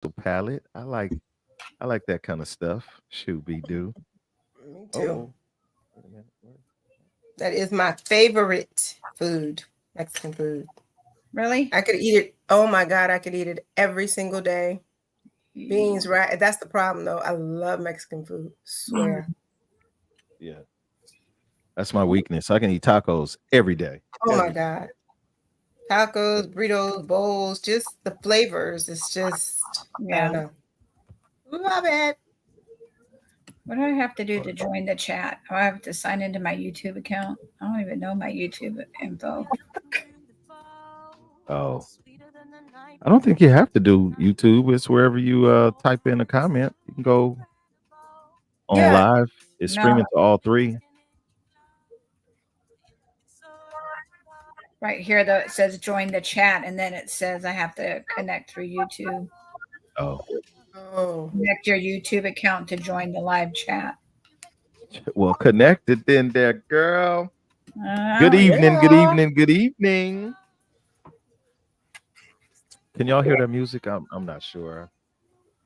palette. I like that kind of stuff. Shooby doo. Me too. Oh, wait a minute. That is my favorite food, Mexican food. Really? I could eat it. Oh my God, I could eat it every single day. Beans, right? That's the problem, though. I love Mexican food. Swear. Yeah, that's my weakness. I can eat tacos every day. Oh my Every day. God. Tacos, burritos, bowls, just the flavors. It's just, I Yeah. don't know. Love it. What do I have to do to join the chat? Do I have to sign into my YouTube account? I don't even know my YouTube info. Oh, I don't think you have to do YouTube. It's wherever you type in a comment. You can go on Yeah. live. It's No, streaming to all three. right here though it says join the chat, and then it says I have to connect through YouTube. Oh, Oh. Connect your YouTube account to join the live chat. well, connected then, there, girl. Good Oh, evening. Good Yeah. evening. Good evening. Can y'all hear that music? I'm not sure.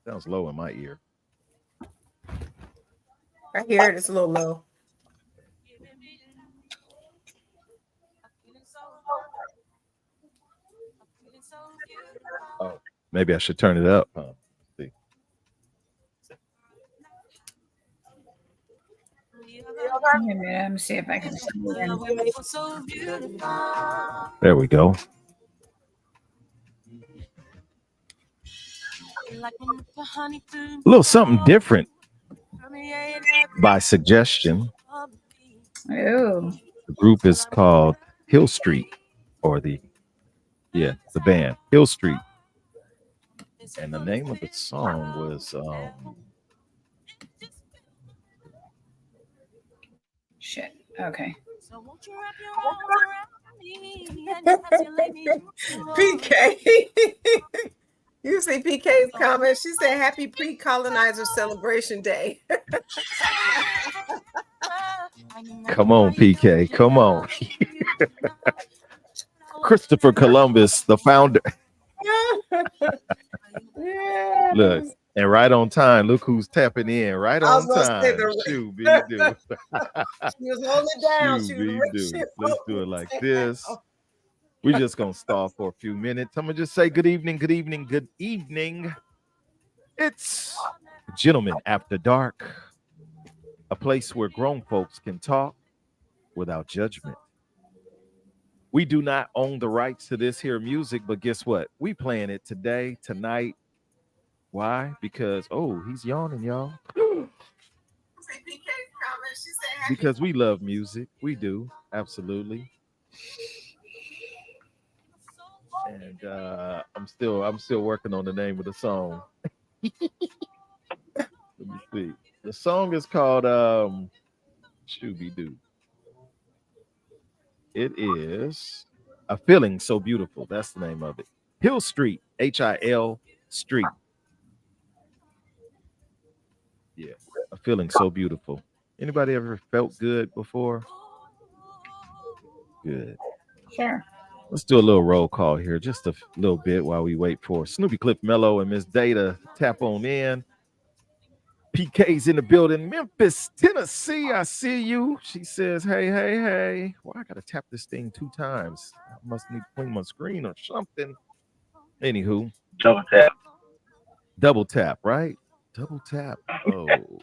Sounds low in my ear. I hear it. It's a little low. Oh, maybe I should turn it up. Huh? See. wait a minute, let me see if I can see it. There we go. A little something different by suggestion. Oh, The group is called Hill Street, or the band Hill Street, and the name of the song was shit. Okay. PK. You see PK's comment. She said, "Happy pre-colonizer celebration day." Come on, PK, come on. Christopher Columbus, the founder. Yeah. Look, and right on time. Look who's tapping in right I was on gonna say time. the Shoot, be do. she was holding it down. She Shoot, was be real do. shit Let's do it like this. We're just gonna stall for a few minutes. I'm gonna just say good evening, good evening, good evening. It's Gentlemen After Dark, a place where grown folks can talk without judgment. We do not own the rights to this here music, but guess what? We playing it today, tonight. Why? Because he's yawning, y'all. Because we love music. We do, absolutely. And I'm still working on the name of the song. Let me see. The song is called Shooby Doo. It is A Feeling So Beautiful. That's the name of it. Hill Street, Hil Street. Yeah, A Feeling So Beautiful. Anybody ever felt good before? Good. Sure. Let's do a little roll call here, just a little bit while we wait for Snoopy Cliff Mello and Miss Data tap on in. PK's in the building, Memphis, Tennessee. I see you. She says, "Hey, hey, hey." Well, I gotta tap this thing 2 times. I must need to clean my screen or something. Anywho, double tap, right? Double tap. Oh,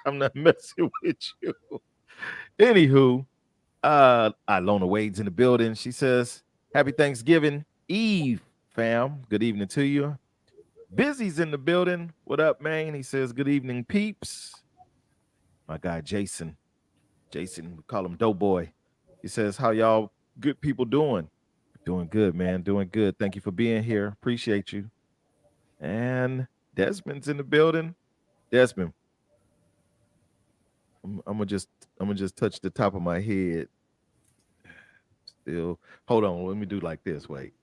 I'm not messing with you. Anywho, Ilona Wade's in the building. She says, "Happy Thanksgiving Eve, fam. Good evening to you." Busy's in the building. What up, man? He says, "Good evening, peeps." My guy Jason. Jason, we call him Doughboy. He says, "How y'all good people doing?" Doing good, man. Doing good. Thank you for being here. Appreciate you. And Desmond's in the building. Desmond, I'm gonna just touch the top of my head. Still, hold on. Let me do like this. Wait.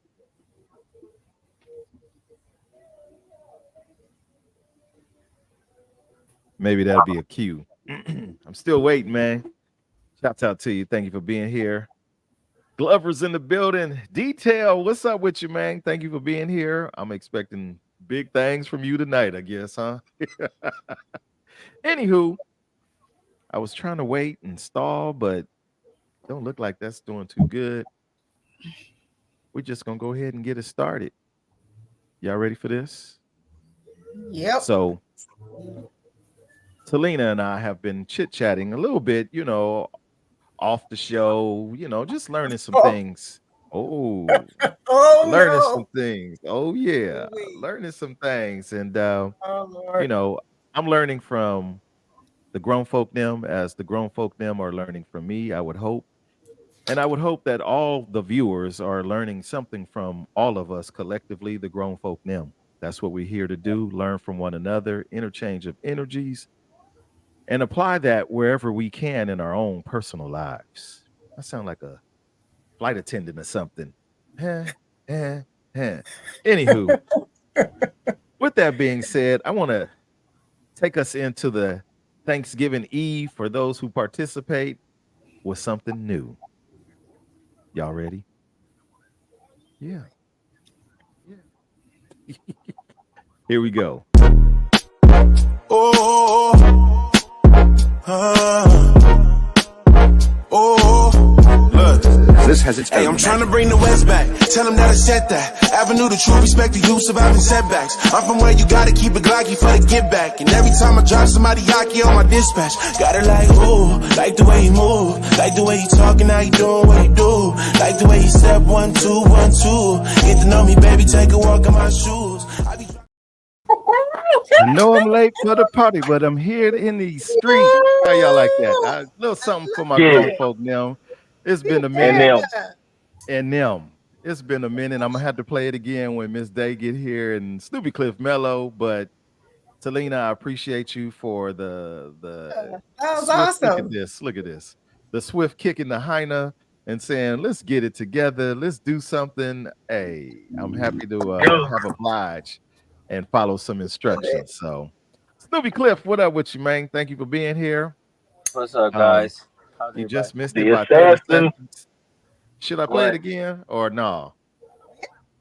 Maybe that'll be a cue. I'm still waiting, man. Shouts out to you. Thank you for being here. Glover's in the building. Detail, what's up with you, man? Thank you for being here. I'm expecting Big things from you tonight, I guess, huh? Anywho, I was trying to wait and stall, but don't look like that's doing too good. We're just gonna go ahead and get it started. Y'all ready for this? Yep. So, Talina and I have been chit-chatting a little bit, off the show, just learning some things. Oh, Oh learning no. some things. Oh yeah, Ooh-wee. learning some things. And Oh you Lord. know, I'm learning from the grown folk them as the grown folk them are learning from me, I would hope. And I would hope that all the viewers are learning something from all of us collectively, the grown folk them. That's what we're here to do, learn from one another, interchange of energies, and apply that wherever we can in our own personal lives. I sound like a flight attendant or something. Huh, huh, huh. Anywho, with that being said, I want to take us into the Thanksgiving Eve for those who participate with something new. Y'all ready? Yeah. Yeah. Here we go. Oh, look. This has its Hey, I'm trying to bring the West back. Tell them that I said that. Avenue to true respect the youth surviving setbacks. I'm from where you gotta keep it glocky for the get back. And every time I drive somebody yaki on my dispatch, got it like, ooh, like the way he move, like the way he talking, how he doing what he do, like the way he step 1, 2, 1, 2. Get to know me, baby, take a walk in my shoes. I know I'm late for the party, but I'm here in these streets. How y'all like that? A little something for my grown folk now. It's been a minute. And them. It's been a minute. I'm gonna have to play it again when Miss Day get here and Snoopy Cliff Mellow. But Talina, I appreciate you for the That was swift, awesome. Look at this. The swift kick in the hyena and saying, let's get it together. Let's do something. Hey, I'm happy to have obliged and follow some instructions. So Snoopy Cliff, what up with you, man? Thank you for being here. What's up, guys? How's You everybody? just missed it by 30 seconds. Should I play it again or no?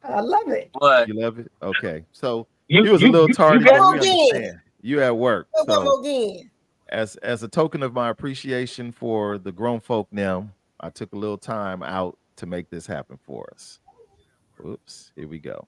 I love it. What? You love it? Okay. So You was a little tardy, but we again. understand. You at work. One So more again. as a token of my appreciation for the grown folk now, I took a little time out to make this happen for us. Oops, here we go.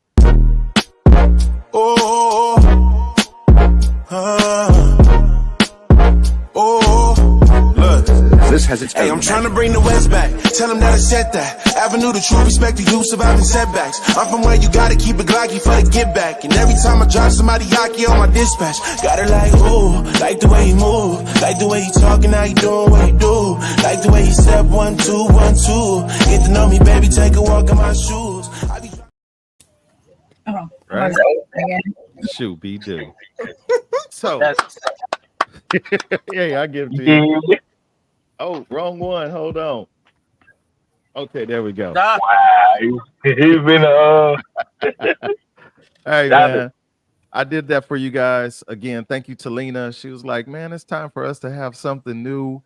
Look. This has its Hey, I'm trying to bring the West back. Tell them that I said that. Avenue to true respect the youth surviving setbacks. I'm from where you gotta keep it glocky for the get back. And every time I drive somebody yaki on my dispatch, got it like, ooh, like the way he move, like the way he talking, how he doing what he do, like the way he step 1, 2, 1, 2. Get to know me, baby, take a walk in my shoes. Oh, Right? again. Shoot, be do. So That's yeah, I give it to you. Oh, wrong one. Hold on. Okay, there we go. ah, He's been Hey Stop man, I did that for you guys again. Thank you, Talina. She was like, "Man, it's time for us to have something new."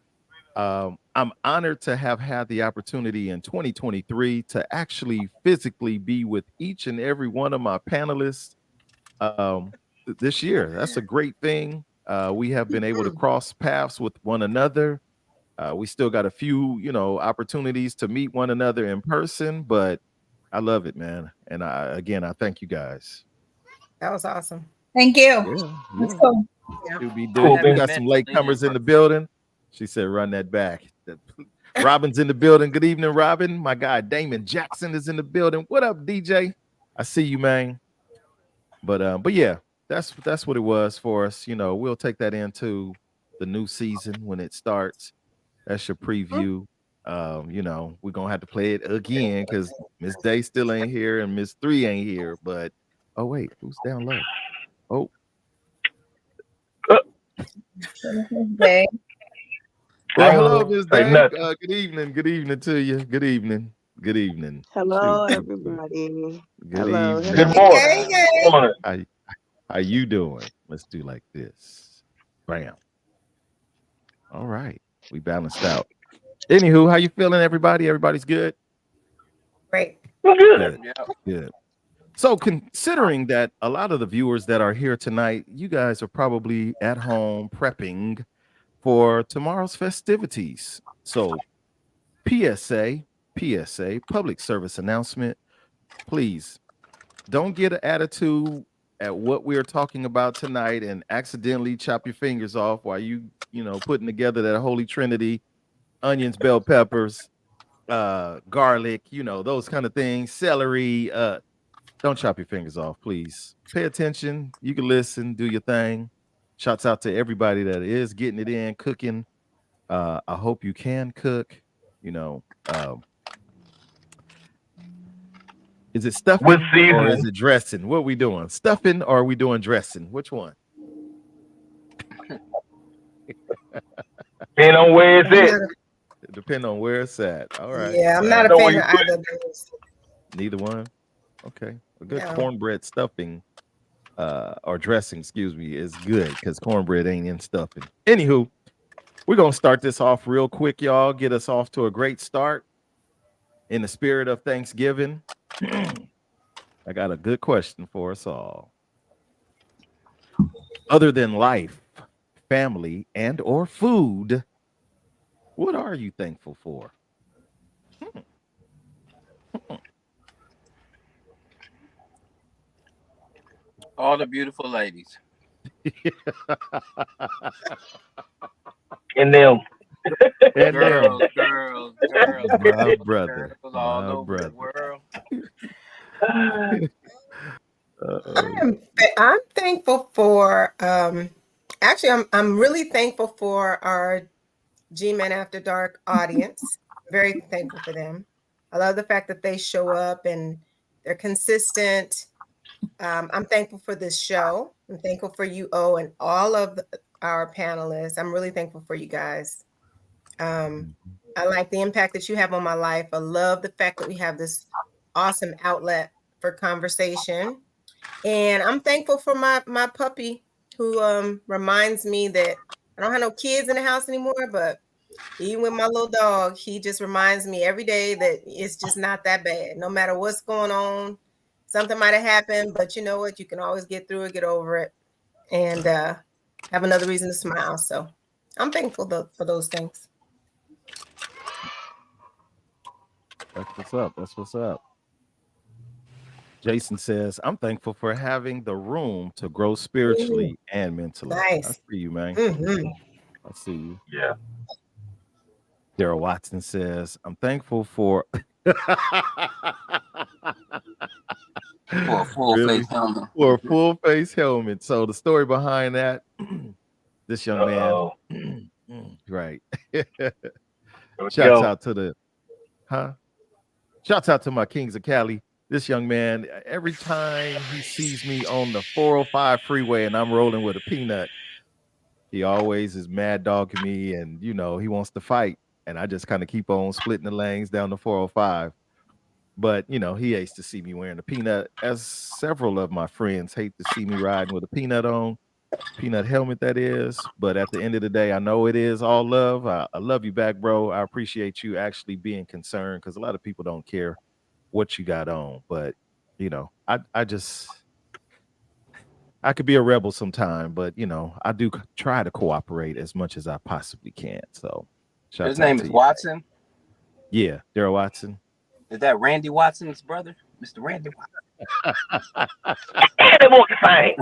I'm honored to have had the opportunity in 2023 to actually physically be with each and every one of my panelists this year. That's a great thing. We have been able to cross paths with one another. We still got a few, opportunities to meet one another in person, but I love it, man. And I thank you guys. That was awesome. Thank you. Yeah, That's yeah. cool. We Cool, got man. some latecomers in the building. She said, "Run that back." Robin's in the building. Good evening, Robin. My guy Damon Jackson is in the building. What up, DJ? I see you, man. But yeah, that's what it was for us. We'll take that into the new season when it starts. That's your preview. We're gonna have to play it again because Miss Day still ain't here and Miss 3 ain't here. But oh wait, who's down low? Oh, Day. well, hello, Miss say Day. nothing. Good evening. Good evening to you. Good evening. Good evening. Hello, Shoot. everybody. Good Hello, evening. Good hello. morning. Hey, Good morning. How you doing? Let's do like this. Bam. All right. We balanced out. Anywho, how you feeling, everybody? Everybody's good? great. Good. Good. Good. So considering that a lot of the viewers that are here tonight, you guys are probably at home prepping for tomorrow's festivities. So PSA, public service announcement. Please don't get an attitude at what we're talking about tonight and accidentally chop your fingers off while putting together that holy trinity, onions, bell peppers, garlic, those kind of things, celery. Don't chop your fingers off, please. Pay attention. You can listen, do your thing. Shouts out to everybody that is getting it in, cooking. I hope you can cook. Is it stuffing What or is season? it dressing? What are we doing? Stuffing or are we doing dressing? Which one? Depending on where it's at. It depends on where it's at. All right. Yeah, I'm not a Don't fan you of either of those. Neither one. Okay. A good No. cornbread stuffing or dressing, excuse me, is good because cornbread ain't in stuffing. Anywho, we're going to start this off real quick, y'all. Get us off to a great start in the spirit of Thanksgiving. I got a good question for us all. Other than life, family, and or food, what are you thankful for? All the beautiful ladies. And them. And Girls, them. girls, My brother. girls all My over brother. the world. I'm thankful for actually I'm really thankful for our Gman After Dark audience. Very thankful for them. I love the fact that they show up and they're consistent. I'm thankful for this show. I'm thankful for you, O, and all of our panelists. I'm really thankful for you guys. I like the impact that you have on my life. I love the fact that we have this awesome outlet for conversation. And I'm thankful for my puppy who reminds me that I don't have no kids in the house anymore, but even with my little dog, he just reminds me every day that it's just not that bad. No matter what's going on, something might have happened, but you know what? You can always get through it, get over it, and have another reason to smile. So I'm thankful for those things. That's what's up. That's what's up. Jason says, I'm thankful for having the room to grow spiritually and mentally. Nice. I see you, man. Mm-hmm. I see you. Yeah. Daryl Watson says, I'm thankful for For a full face helmet. For a full face helmet. So the story behind that, this young man, right. Shouts out to Shouts out to my Kings of Cali. This young man, every time he sees me on the 405 freeway and I'm rolling with a peanut, he always is mad dogging me and, he wants to fight. And I just kind of keep on splitting the lanes down the 405. But, he hates to see me wearing a peanut, as several of my friends hate to see me riding with a peanut helmet, that is. But at the end of the day, I know it is all love. I love you back, bro. I appreciate you actually being concerned because a lot of people don't care what you got on. But, I could be a rebel sometime, but, I do try to cooperate as much as I possibly can. So his name is Watson? Yeah, Daryl Watson. Is that Randy Watson's brother? Mr. Randy Watson. And they want the same.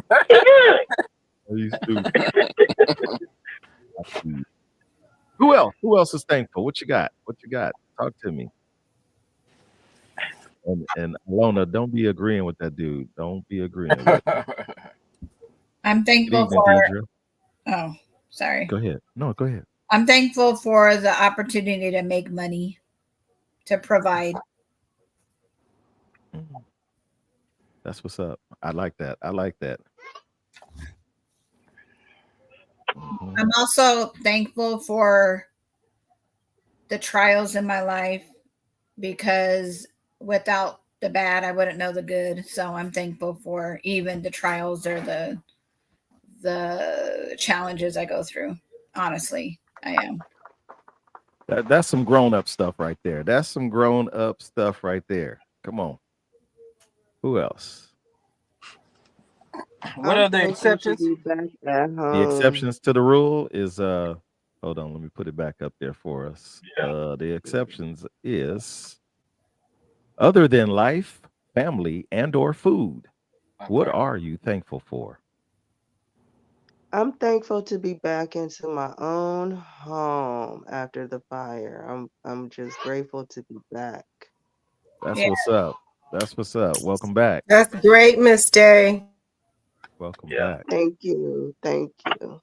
Who else? Who else is thankful? What you got? Talk to me. And Alona, don't be agreeing with that dude. Don't be agreeing with him. I'm thankful Good evening, for. Deidre. Oh, sorry. Go ahead. No, go ahead. I'm thankful for the opportunity to make money, to provide. That's what's up. I like that. Mm-hmm. I'm also thankful for the trials in my life because without the bad, I wouldn't know the good. So I'm thankful for even the trials or the challenges I go through. Honestly, I am. That's some grown-up stuff right there. Come on. Who else? What I'm are the thankful to exceptions? be back at The home. exceptions to the rule is hold on, let me put it back up there for us. The exceptions is other than life, family, and or food. What Okay. are you thankful for? I'm thankful to be back into my own home after the fire. I'm just grateful to be back. That's Yeah. what's up. That's what's up. Welcome back. That's great, Miss Day. Welcome Yeah. back. Thank you. Thank you.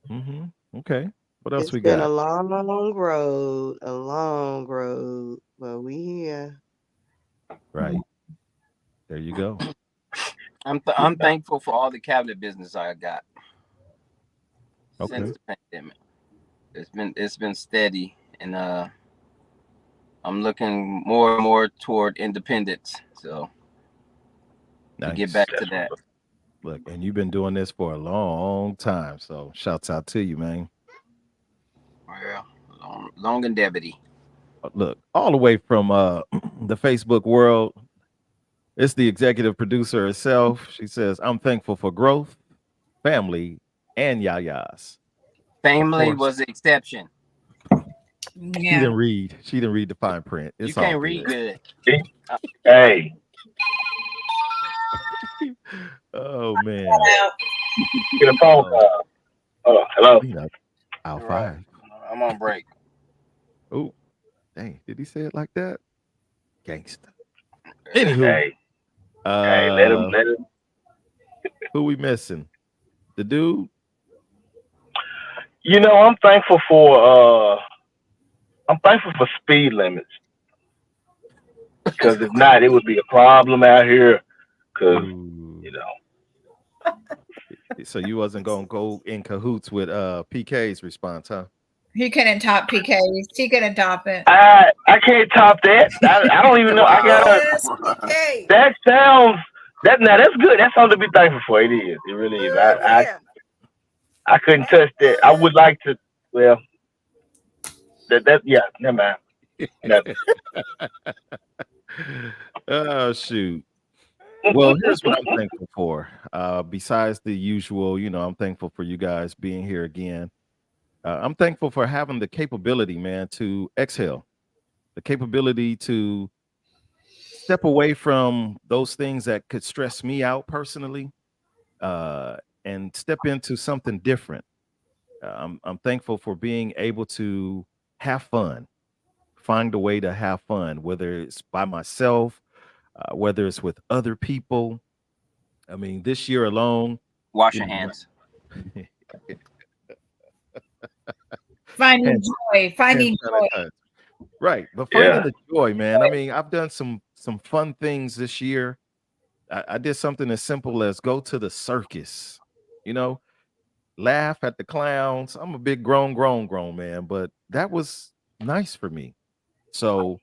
Mm-hmm. Okay. What else It's we been a got? long road, but we here. Right. There you go. I'm thankful for all the cabinet business I got since Okay. the pandemic. It's been steady, and I'm looking more and more toward independence. So to get Nice. back to that. Look, and you've been doing this for a long time. So shouts out to you, man. Well, longevity. Look, all the way from the Facebook world. It's the executive producer herself. She says, I'm thankful for growth, family, and yayas. Of Family course, was the exception. she Yeah. didn't read. She didn't read the fine print. You It's all can't read good. good. Uh, Hey, Oh man. get a phone Oh, call. Oh, hello. you know, I'll right. five. I'm on break. Oh, dang. Did he say it like that? Gangster. Anywho, Hey, let him, uh, let him. who we missing? The dude? You know, I'm thankful for speed limits because if not, it would be a problem out here. Because Ooh. you know, So you wasn't gonna go in cahoots with PK's response, huh? He couldn't top PKs. He couldn't top it. I can't top that. I don't even know. I gotta. Yes, PK. That sounds that now that's good. That's something to be thankful for. It is. It really is. Yeah. I couldn't touch that. I would like to. Well, that yeah. Never mind. Nothing. Oh shoot. Well, here's what I'm thankful for. Besides the usual, I'm thankful for you guys being here again. I'm thankful for having the capability, man, to exhale, the capability to step away from those things that could stress me out personally, uh, and step into something different. I'm thankful for being able to have fun, find a way to have fun, whether it's by myself, whether it's with other people. I mean, this year alone, Wash you your know, hands. Finding hand, joy. hand Finding joy. sanitizer. Right. But finding Yeah. the joy, man. I mean, I've done some fun things this year. I did something as simple as go to the circus, you know, laugh at the clowns. I'm a big grown man, but that was nice for me. So,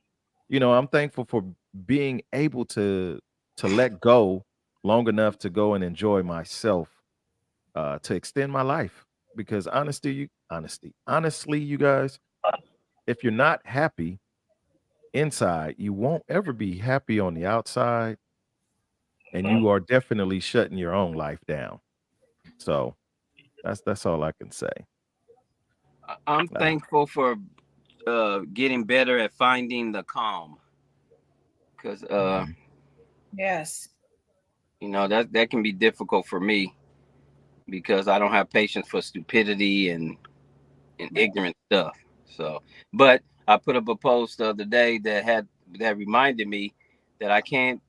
I'm thankful for being able to let go long enough to go and enjoy myself, to extend my life. Because honestly, you guys, if you're not happy inside, you won't ever be happy on the outside, and you are definitely shutting your own life down. So that's all I can say. I'm Uh, thankful for getting better at finding the calm, because mhm, Yes. that can be difficult for me because I don't have patience for stupidity and ignorant stuff. So, but I put up a post the other day that reminded me that I can't,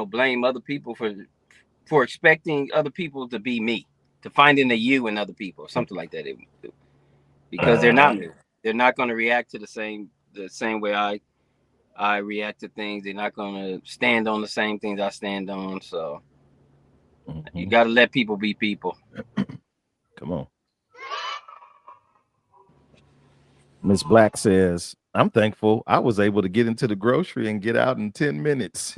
blame other people for expecting other people to be me, to finding the you in other people, or something like that. Because they're not me. They're not going to react to the same way I react to things. They're not going to stand on the same things I stand on. So you mhm. got to let people be people. Come on. Miss Black says, I'm thankful I was able to get into the grocery and get out in 10 minutes.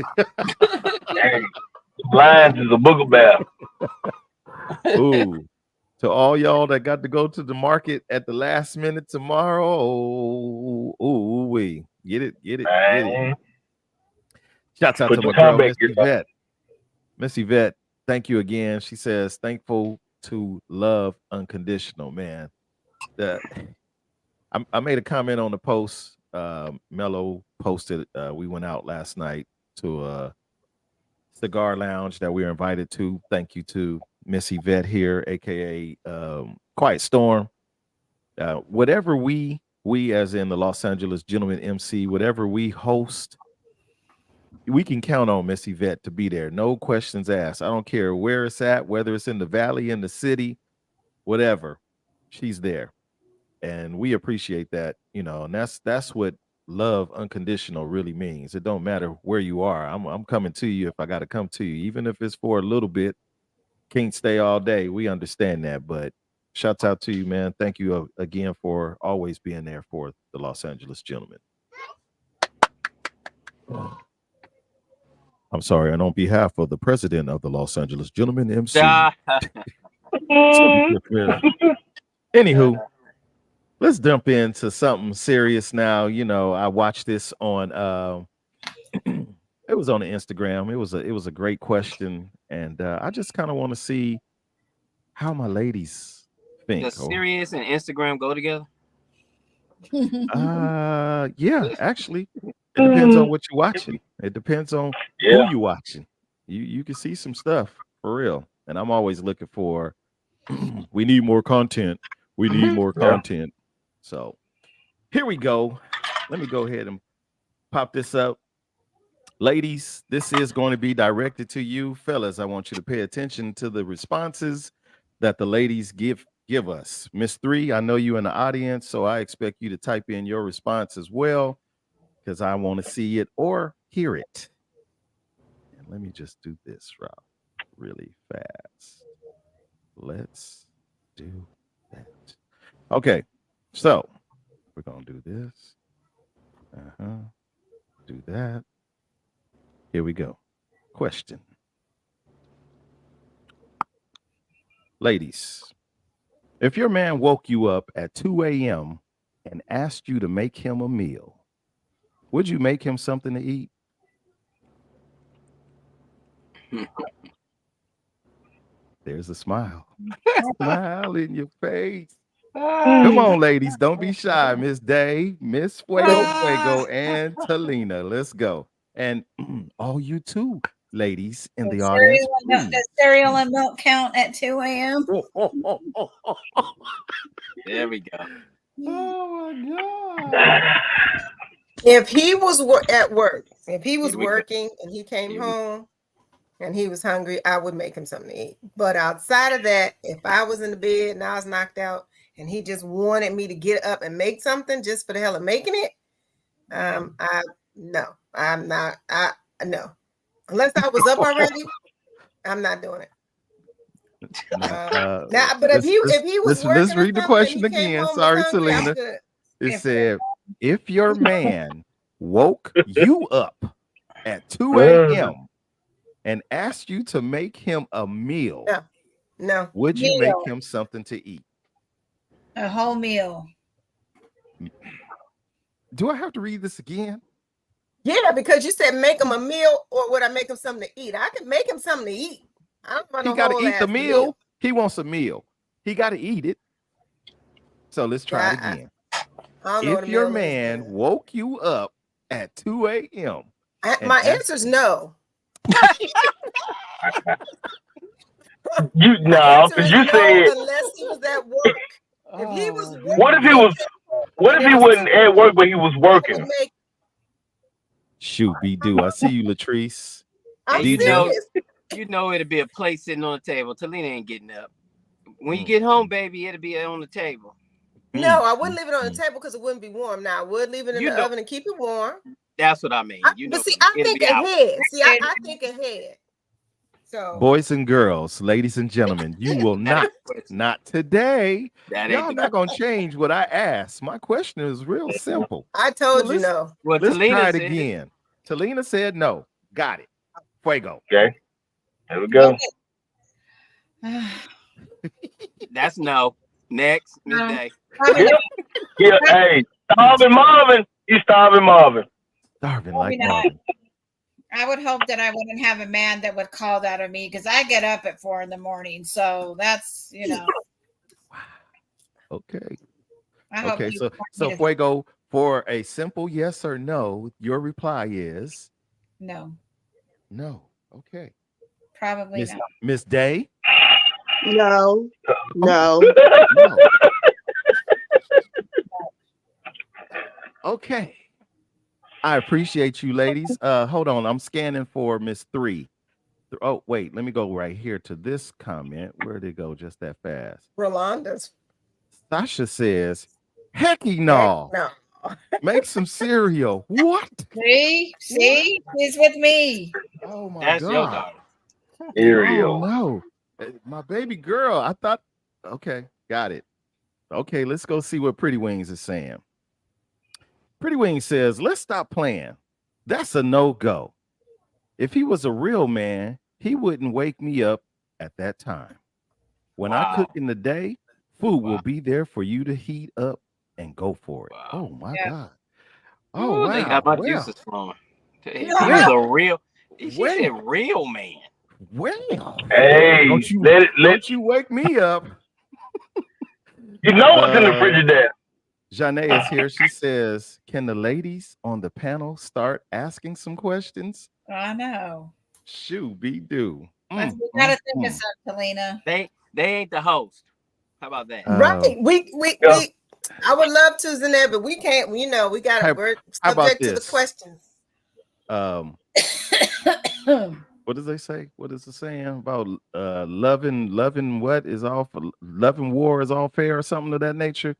Hey, lines is a booger bear. Ooh. To all y'all that got to go to the market at the last minute tomorrow. Ooh, we get it. Man, Shouts out Put to the my time girl, back Miss yourself. Yvette. Miss Yvette, thank you again. She says, thankful to love unconditional, man. The, I made a comment on the post. Mello posted, we went out last night to a cigar lounge that we were invited to. Thank you to Miss Yvette here, aka Quiet Storm. Whatever we as in the Los Angeles Gentleman MC, whatever we host, we can count on Miss Yvette to be there. No questions asked. I don't care where it's at, whether it's in the valley, in the city, whatever. She's there. And we appreciate that, and that's what love unconditional really means. It don't matter where you are. I'm coming to you if I got to come to you, even if it's for a little bit. Can't stay all day. We understand that, but shouts out to you, man. Thank you again for always being there for the Los Angeles Gentlemen. I'm sorry, and on behalf of the president of the Los Angeles Gentlemen MC. Anywho, let's jump into something serious now. I watched this on it was on the Instagram. It was a great question, and I just kind of want to see how my ladies think. Does serious and Instagram go together? Yeah, actually, it depends on what you're watching. It depends on who you're watching. You can see some stuff for real, and I'm always looking for. We need more content. We need more content. So here we go. Let me go ahead and pop this up. Ladies, this is going to be directed to you. Fellas, I want you to pay attention to the responses that the ladies give us. Miss 3, I know you in the audience, so I expect you to type in your response as well, because I want to see it or hear it. And let me just do this, Rob, really fast. Let's do that. Okay, so we're going to do this. Do that. Here we go. Question. Ladies, if your man woke you up at 2 a.m. and asked you to make him a meal, would you make him something to eat? There's a smile. Smile in your face. Come on, ladies. Don't be shy. Miss Day, Miss Fuego, and Talina. Let's go. And all you two ladies in the audience. Does cereal and milk count at 2 a.m.? There we go. Oh my God. If he was at work, if he was working and he came home and he was hungry, I would make him something to eat. But outside of that, if I was in the bed and I was knocked out and he just wanted me to get up and make something just for the hell of making it, no. Unless I was up already, I'm not doing it. But if he was working, let's read the question again. Sorry, Selena. It said, if your man woke you up at 2 a.m. and asked you to make him a meal, no, would you make him something to eat? A whole meal. Do I have to read this again? Yeah, because you said make him a meal, or would I make him something to eat? I could make him something to eat. I don't want he got to eat the meal. He wants a meal. He got to eat it. So let's try it again. If your man woke you up at 2 a.m. My answer is no. Because you said unless he was at work. If he was working, what if he wasn't at work but he was working? Shoot, B-do. I see you, Latrice. You know it'll be a plate sitting on the table. Talina ain't getting up. When you get home, baby, it'll be on the table. No, I wouldn't leave it on the table because it wouldn't be warm. Now I would leave it in the oven and keep it warm. That's what I mean. I think ahead. I think ahead. So, boys and girls, ladies and gentlemen, you will not today. Y'all not gonna change what I asked. My question is real simple. I told you no. Well, let's try it again. Talina said no. Got it. Fuego. Okay. There we go. That's no. Next, Miss Day. Yeah, hey, starving Marvin. He's starving Marvin. Starving like Marvin. I would hope that I wouldn't have a man that would call that of me because I get up at 4 a.m. So that's, Okay. I hope Okay. you So, want me to Fuego, for a simple yes or no, your reply is no, no. Okay. probably not. Miss Day? No, no. No. Okay. I appreciate you, ladies. Hold on. I'm scanning for Miss 3. Oh, wait. Let me go right here to this comment. Where did it go just that fast? Rolanda's. Sasha says, hecky Heck no. no. Make some cereal. What? See, he's with me. Oh my That's your God. daughter. Oh Ariel. no. My baby girl. I thought, okay, got it. Okay, let's go see what Pretty Wings is saying. Pretty Wings says, let's stop playing. That's a no-go. If he was a real man, he wouldn't wake me up at that time. When I cook in the day, food will be there for you to heat up and go for it. Wow. Oh my Yeah. God. Oh Ooh, wow. they got my Well, juices flowing. He was well, a real. She well, said real man. well. Hey, Don't you wake me up. you know what's in the Frigidaire. Janae is here. She says, can the ladies on the panel start asking some questions? I know. Shoo be do. We gotta think of something, Talina. They ain't the host. How about that? Right. We I would love to, Zanette, but we can't, we got we're how about subject to the this? questions. What does they say? What is the saying about loving what is all for loving war is all fair or something of that nature?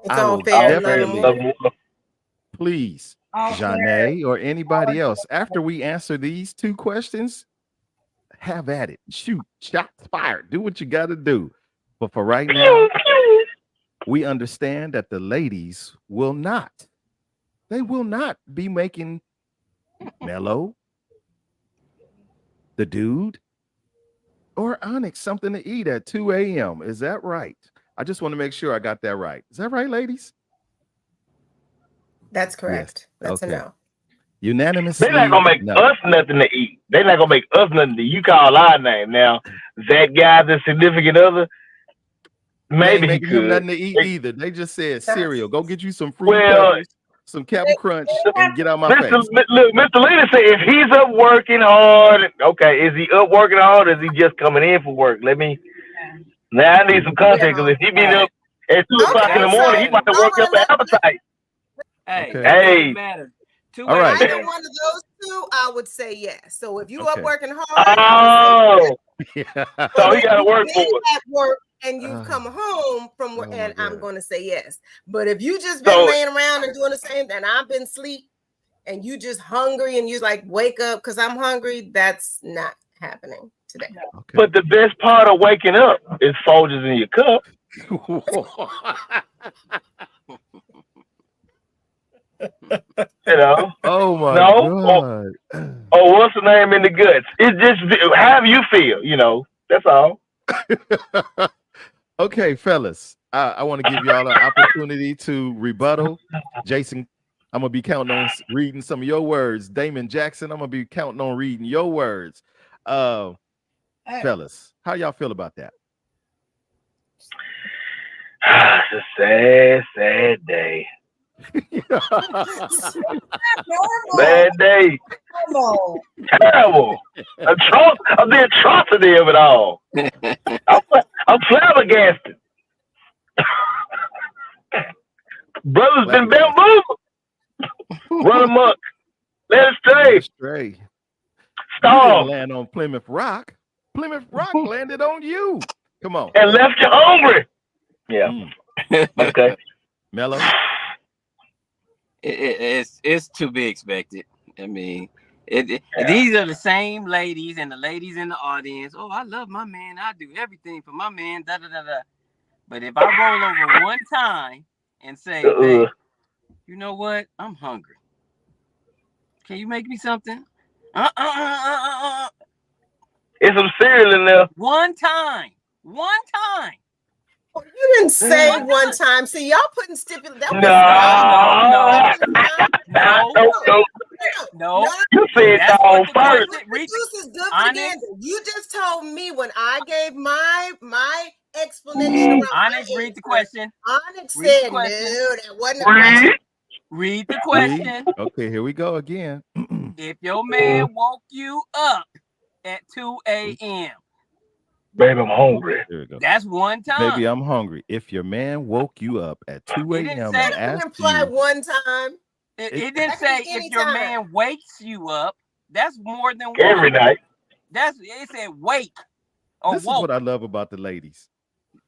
It's all fair. Please, All Janae or anybody else, after we answer these 2 questions, have at it. Shoot, shots fired. Do what you got to do. But for right now, we understand that the ladies will not. They will not be making Mellow, the dude, or Onyx something to eat at 2 a.m. Is that right? I just want to make sure I got that right. Is that right, ladies? That's correct. Yes. That's Okay. a no. Unanimously. They're not gonna make us nothing to eat. They're not gonna make us nothing to eat. You call our name now. That guy, the significant other, maybe he making him could. nothing to eat either. They just said cereal. Go get you some fruit Well, pebbles, some Captain Crunch, and get out my face. Look, Mr. Leader said if he's up working hard, okay, is he up working hard or is he just coming in for work? Now I need some context because if he be up at 2 o'clock in the morning, he might have worked up an appetite. Hey, Okay. it doesn't matter. All right. Either one of those 2, I would say yes. So if you up working hard, I would say yes. Yeah. So he got to work for it. At work and you've come home from work, and I'm going to say yes. But if you just been So- laying around and doing the same, and I've been asleep, and you just hungry, and you like wake up because I'm hungry, that's not happening today. Okay. But the best part of waking up is Folgers in your cup. You know? Oh my God. Oh, what's the name in the guts? It's just how you feel, you know. That's all. Okay, fellas. I want to give y'all an opportunity to rebuttal. Jason, I'm gonna be counting on reading some of your words. Damon Jackson, I'm gonna be counting on reading your words. Fellas, how y'all feel about that? It's a sad, sad day. Bad day. Terrible. The atrocity of it all. I'm flabbergasted. Brother's been bamboozled. Run amok. Let it stray. Stray. Stop. Land on Plymouth Rock. Plymouth Rock landed on you. Come on. And left you hungry. Yeah. Okay. Mellow. It's to be expected. I mean, these are the same ladies and the ladies in the audience. Oh, I love my man. I do everything for my man. Da da da da. But if I roll over one time and say, hey, you know what? I'm hungry. Can you make me something? It's some cereal in there. One time. You didn't say one time. See, y'all putting stipulations. No. No. You said That's dog what the first. question. The juice is good for the Onyx. gander. You just told me when I gave my explanation around Onyx, my read the answer, question. Onyx Read the said, question. no, that wasn't a question. Read the Read. question. Okay, here we go again. If your man woke you up at 2 a.m., Baby, I'm hungry. Here we go. that's one time. Baby, I'm hungry. If your man woke you up at 2 It didn't a.m. say- and That doesn't asked imply you, one time. It It- didn't That could say be if your anytime. man wakes you up. That's more than one. Every night. It said wake or this is woke. what I love about the ladies.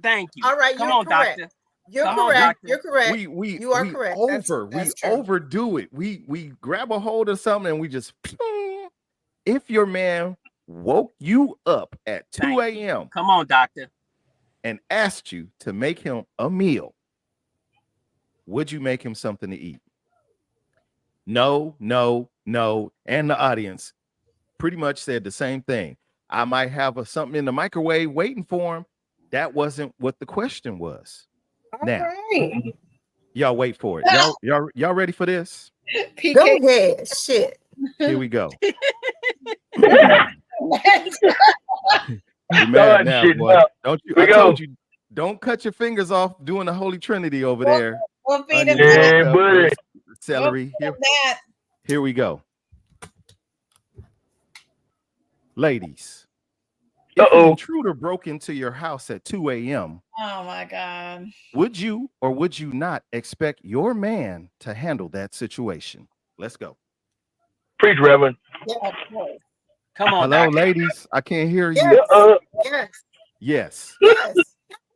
Thank you. All right, Come you're on, correct. doctor. You're Come on, correct. doctor. You're correct. We You are we correct. That's true. overdo it. We grab a hold of something and we just if your man woke you up at 2 Thank a.m. Come on, doctor. and asked you to make him a meal, would you make him something to eat? No, no, no. And the audience pretty much said the same thing. I might have something in the microwave waiting for him. That wasn't what the question was. Now, right. y'all wait for it. Y'all ready for this? PK. Go ahead. Shit. Here we go. You're Start mad now, shit boy. up. Don't you? We I go. told you, don't cut your fingers off doing the Holy Trinity over there. We'll feed Onions, him bell Yeah, peppers, buddy. celery. that. Here we go. Ladies, if an intruder broke into your house at 2 a.m., Oh my God. would you or would you not expect your man to handle that situation? Let's go. Preach, Reverend. Of course. Come on, Hello, doctor. ladies. I can't hear you. Yes. Yes. Yes. Yes.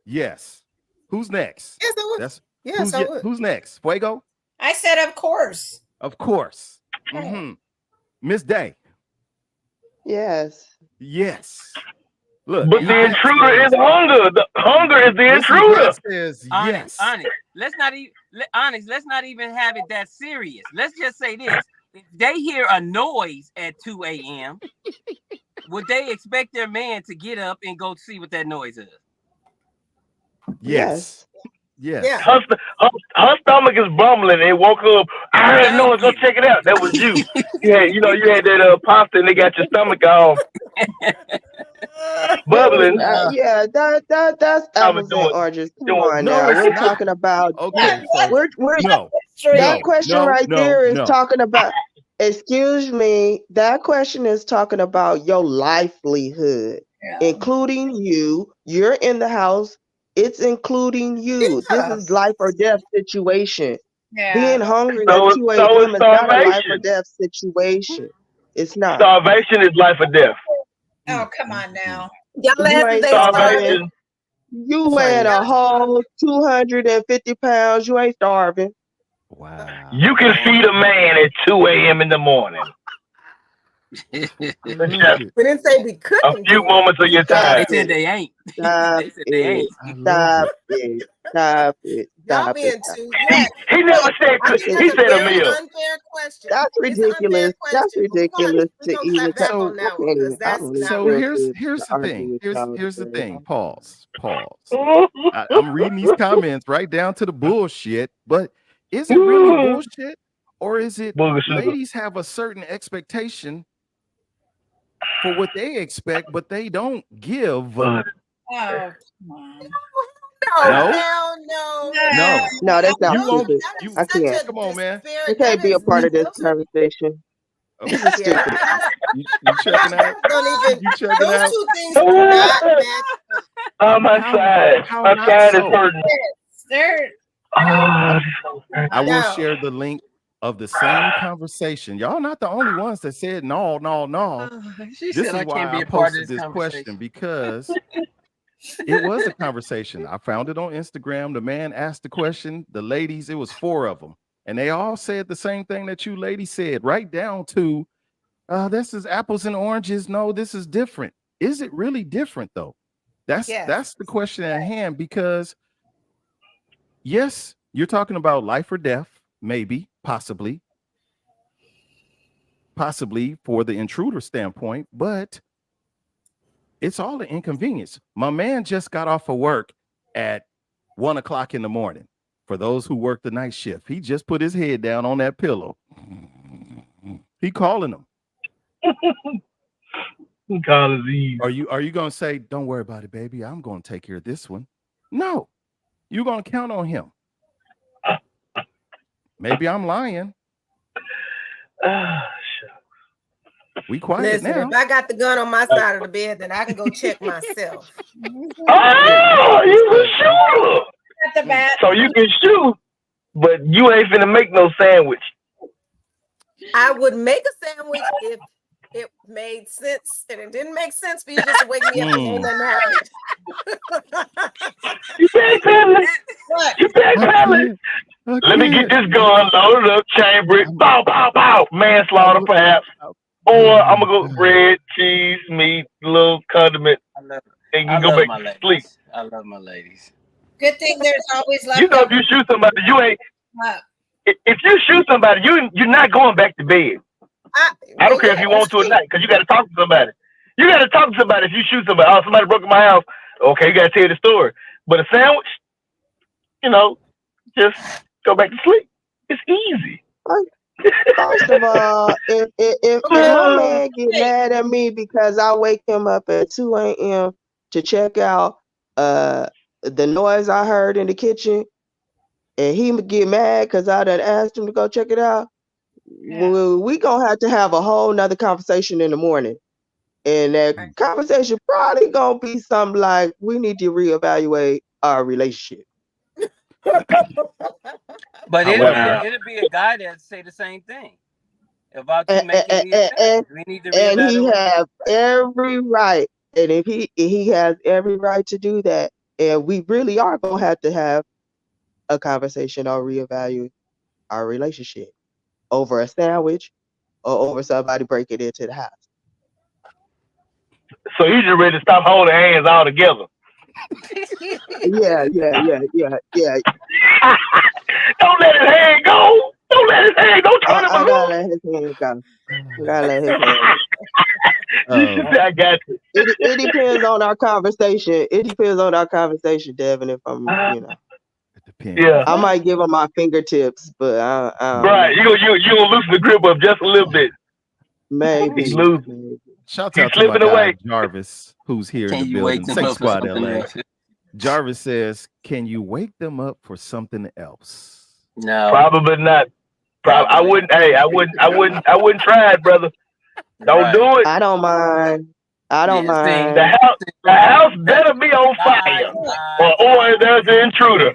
Yes. Who's next? Yes, I would. That's Yes, I would. who's next? Fuego? I said, of course. Of course. Mm-hmm. Miss Day. Yes. Yes. Look, But the intruder is hunger. The hunger is the Mrs. intruder. West says yes. Honest. Let's not even have it that serious. Let's just say this. If they hear a noise at 2 a.m., would they expect their man to get up and go see what that noise is? Yes. Yes. Yeah. Her stomach is bumbling. It woke up. I heard Thank noise. Go you. check it out. That was you. You had that pasta and they got your stomach all bubbling. Yeah, that's apples and oranges. Come on No, now. it's We're not. talking about Okay. So we're no. that question right there is no. talking about, excuse me, that question is talking about your livelihood, including you. You're in the house, it's including you. This is life or death situation. Being hungry at 2 a.m. is not a life or death situation. It's not. Starvation is life or death. Oh, come on now. Y'all ain't starving. You weighing a whole 250 pounds. You ain't starving. Wow. You can feed a man at 2 a.m. in the morning. We didn't say we couldn't. A few moments of your time. They said they ain't. Stop They said they ain't. Stop it. Stop it. Y'all Stop being it. too. He never said. He said a meal. Unfair question. That's ridiculous. That's ridiculous to even. Back on that one because that's not. So here's the thing. Here's the thing. Pause. I'm reading these comments right down to the bullshit, but is it really bullshit? Or is it ladies have a certain expectation for what they expect, but they don't give? Oh, come on. No, that's not You won't. stupid. I can't. Come on, man. You can't be a part of this conversation. Okay. This is stupid. You checking out? You checking out? Those two things do not match. On my side. My side is hurting. I will share the link of the same conversation. Y'all not the only ones that said no. She This said is I why can't be I a part of posted this this question because it was a conversation. I found it on Instagram. The man asked the question. The ladies, it was 4 of them, and they all said the same thing that you ladies said, right down to this is apples and oranges. No, this is different. Is it really different though? That's the question at hand, because yes, you're talking about life or death, maybe, possibly for the intruder standpoint, but it's all an inconvenience. My man just got off of work at 1 o'clock in the morning. For those who work the night shift, he just put his head down on that pillow. He calling them. He calling these. Are you gonna say, don't worry about it, baby? I'm gonna take care of this one. No, you're gonna count on him. Maybe I'm lying. We quiet Listen, now. if I got the gun on my side of the bed, then I can go check myself. Oh, you a shooter. At the bat. So you can shoot, but you ain't finna make no sandwich. I would make a sandwich if it made sense, and it didn't make sense for you just to wake me up and ain't nothing happened. You backpedaling. What? You backpedaling. Let me get this gun loaded up, chamber it, bow, bow, bow, manslaughter perhaps. Or I'm gonna go bread, cheese, meat, little condiment, and you go back to sleep. I love my ladies. Good thing there's always left. You know, if you shoot somebody, you ain't. If you shoot somebody, you're not going back to bed. I don't care if you want to or not, because you got to talk to somebody. You got to talk to somebody if you shoot somebody. Oh, somebody broke in my house. Okay, you got to tell the story. But a sandwich, you know, just go back to sleep. It's easy. First of all, if my man get mad at me because I wake him up at 2 a.m. to check out the noise I heard in the kitchen, and he get mad because I done asked him to go check it out, well, we gonna have a whole nother conversation in the morning. And that conversation probably gonna be something like, we need to reevaluate our relationship. But it'll be a guy that say the same thing about you making these things. We need to reevaluate. And he has every right. And if he has every right to do that, and we really are gonna have a conversation or reevaluate our relationship over a sandwich or over somebody breaking into the house. So you just ready to stop holding hands altogether? Yeah. Don't let his hand go. Don't let his hand go. Turn him I gotta let his hand go. I got you. It depends on our conversation. It depends on our conversation, Devin. If I'm, It depends. Yeah. I might give him my fingertips, but I Right. You gonna loosen the grip up just a little bit. maybe. He's losing. Shout He's out to my slipping guy away. Jarvis, who's here Can in the you wake building. them Sex up for Squad something LA. else? Jarvis says, "Can you wake them up for something else?" No. Probably not. I wouldn't. Hey, I wouldn't try it, brother. Don't do it. I don't mind. The house better be on fire, or there's an intruder.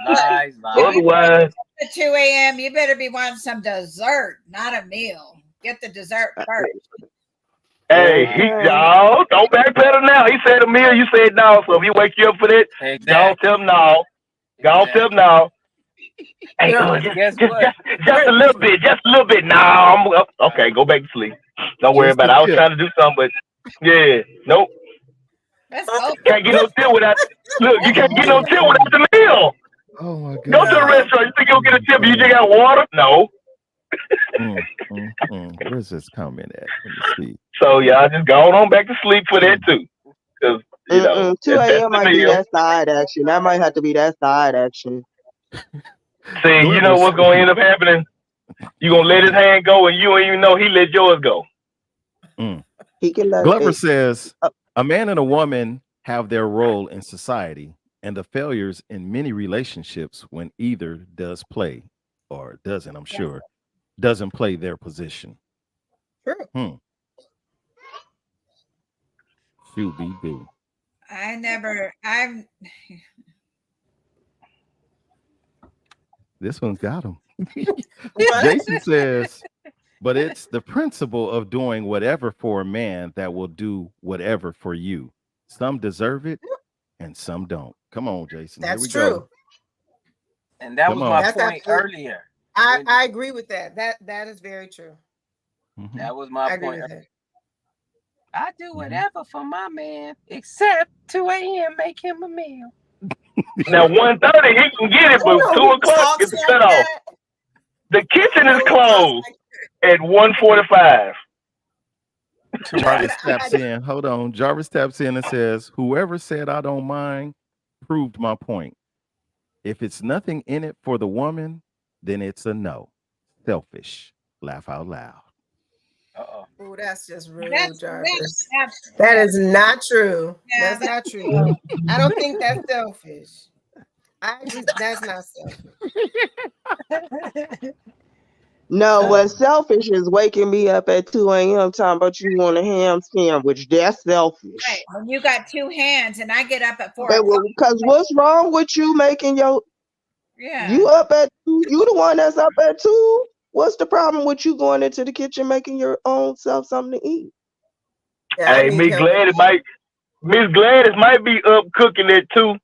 Lies. Otherwise, At 2 a.m., you better be wanting some dessert, not a meal. Get the dessert first. hey, y'all don't backpedal now. He said a meal, you said no. So if he wake you up for that, y'all tell him no. Y'all tell him no. Hey, just a little bit, No, I'm okay. Go back to sleep. Don't worry about it. I was trying to do something, but yeah, nope. Can't get no tip without. Look, you can't get no tip without the meal. Oh my God. Go to the restaurant. You think you'll get a tip? You just got water? No. Where's this comment at? Let me see. So y'all just go on back to sleep for that too. Because 2 a.m. might be that side action. That might have to be that side action. See, you know what's gonna end up happening? You gonna let his hand go, and you don't even know he let yours go. He can let Glover says a man and a woman have their role in society, and the failures in many relationships when either does play or doesn't, I'm sure, doesn't play their position. True. Shoo-be-doo. This one's got him. Jason says, but it's the principle of doing whatever for a man that will do whatever for you. Some deserve it and some don't. Come on, Jason. That's Here we true. go. And that was my point earlier. I agree with that. That is very true. That was my point. I do Mm-hmm. whatever for my man, except 2 a.m. make him a meal. Now 1:30 he can get it, but 2 o'clock is cut off. The kitchen is closed at 1:45. Jarvis taps in. Hold on. Jarvis taps in and says, whoever said I don't mind proved my point. If it's nothing in it for the woman, then it's a no. Selfish. Laugh out loud. Oh, that's just rude, That's Jarvis. that's That is not true. Yeah, That's not true. I don't think that's selfish. That's not selfish. No, what's selfish is waking me up at 2 a.m. talking about you want a ham sandwich. That's selfish. right. When you got two hands and I get up at 4 o'clock. Because what's wrong with you making your you up at 2? You the one that's up at 2. What's the problem with you going into the kitchen making your own self something to eat? Yeah, Hey, Miss Gladys might be up cooking it too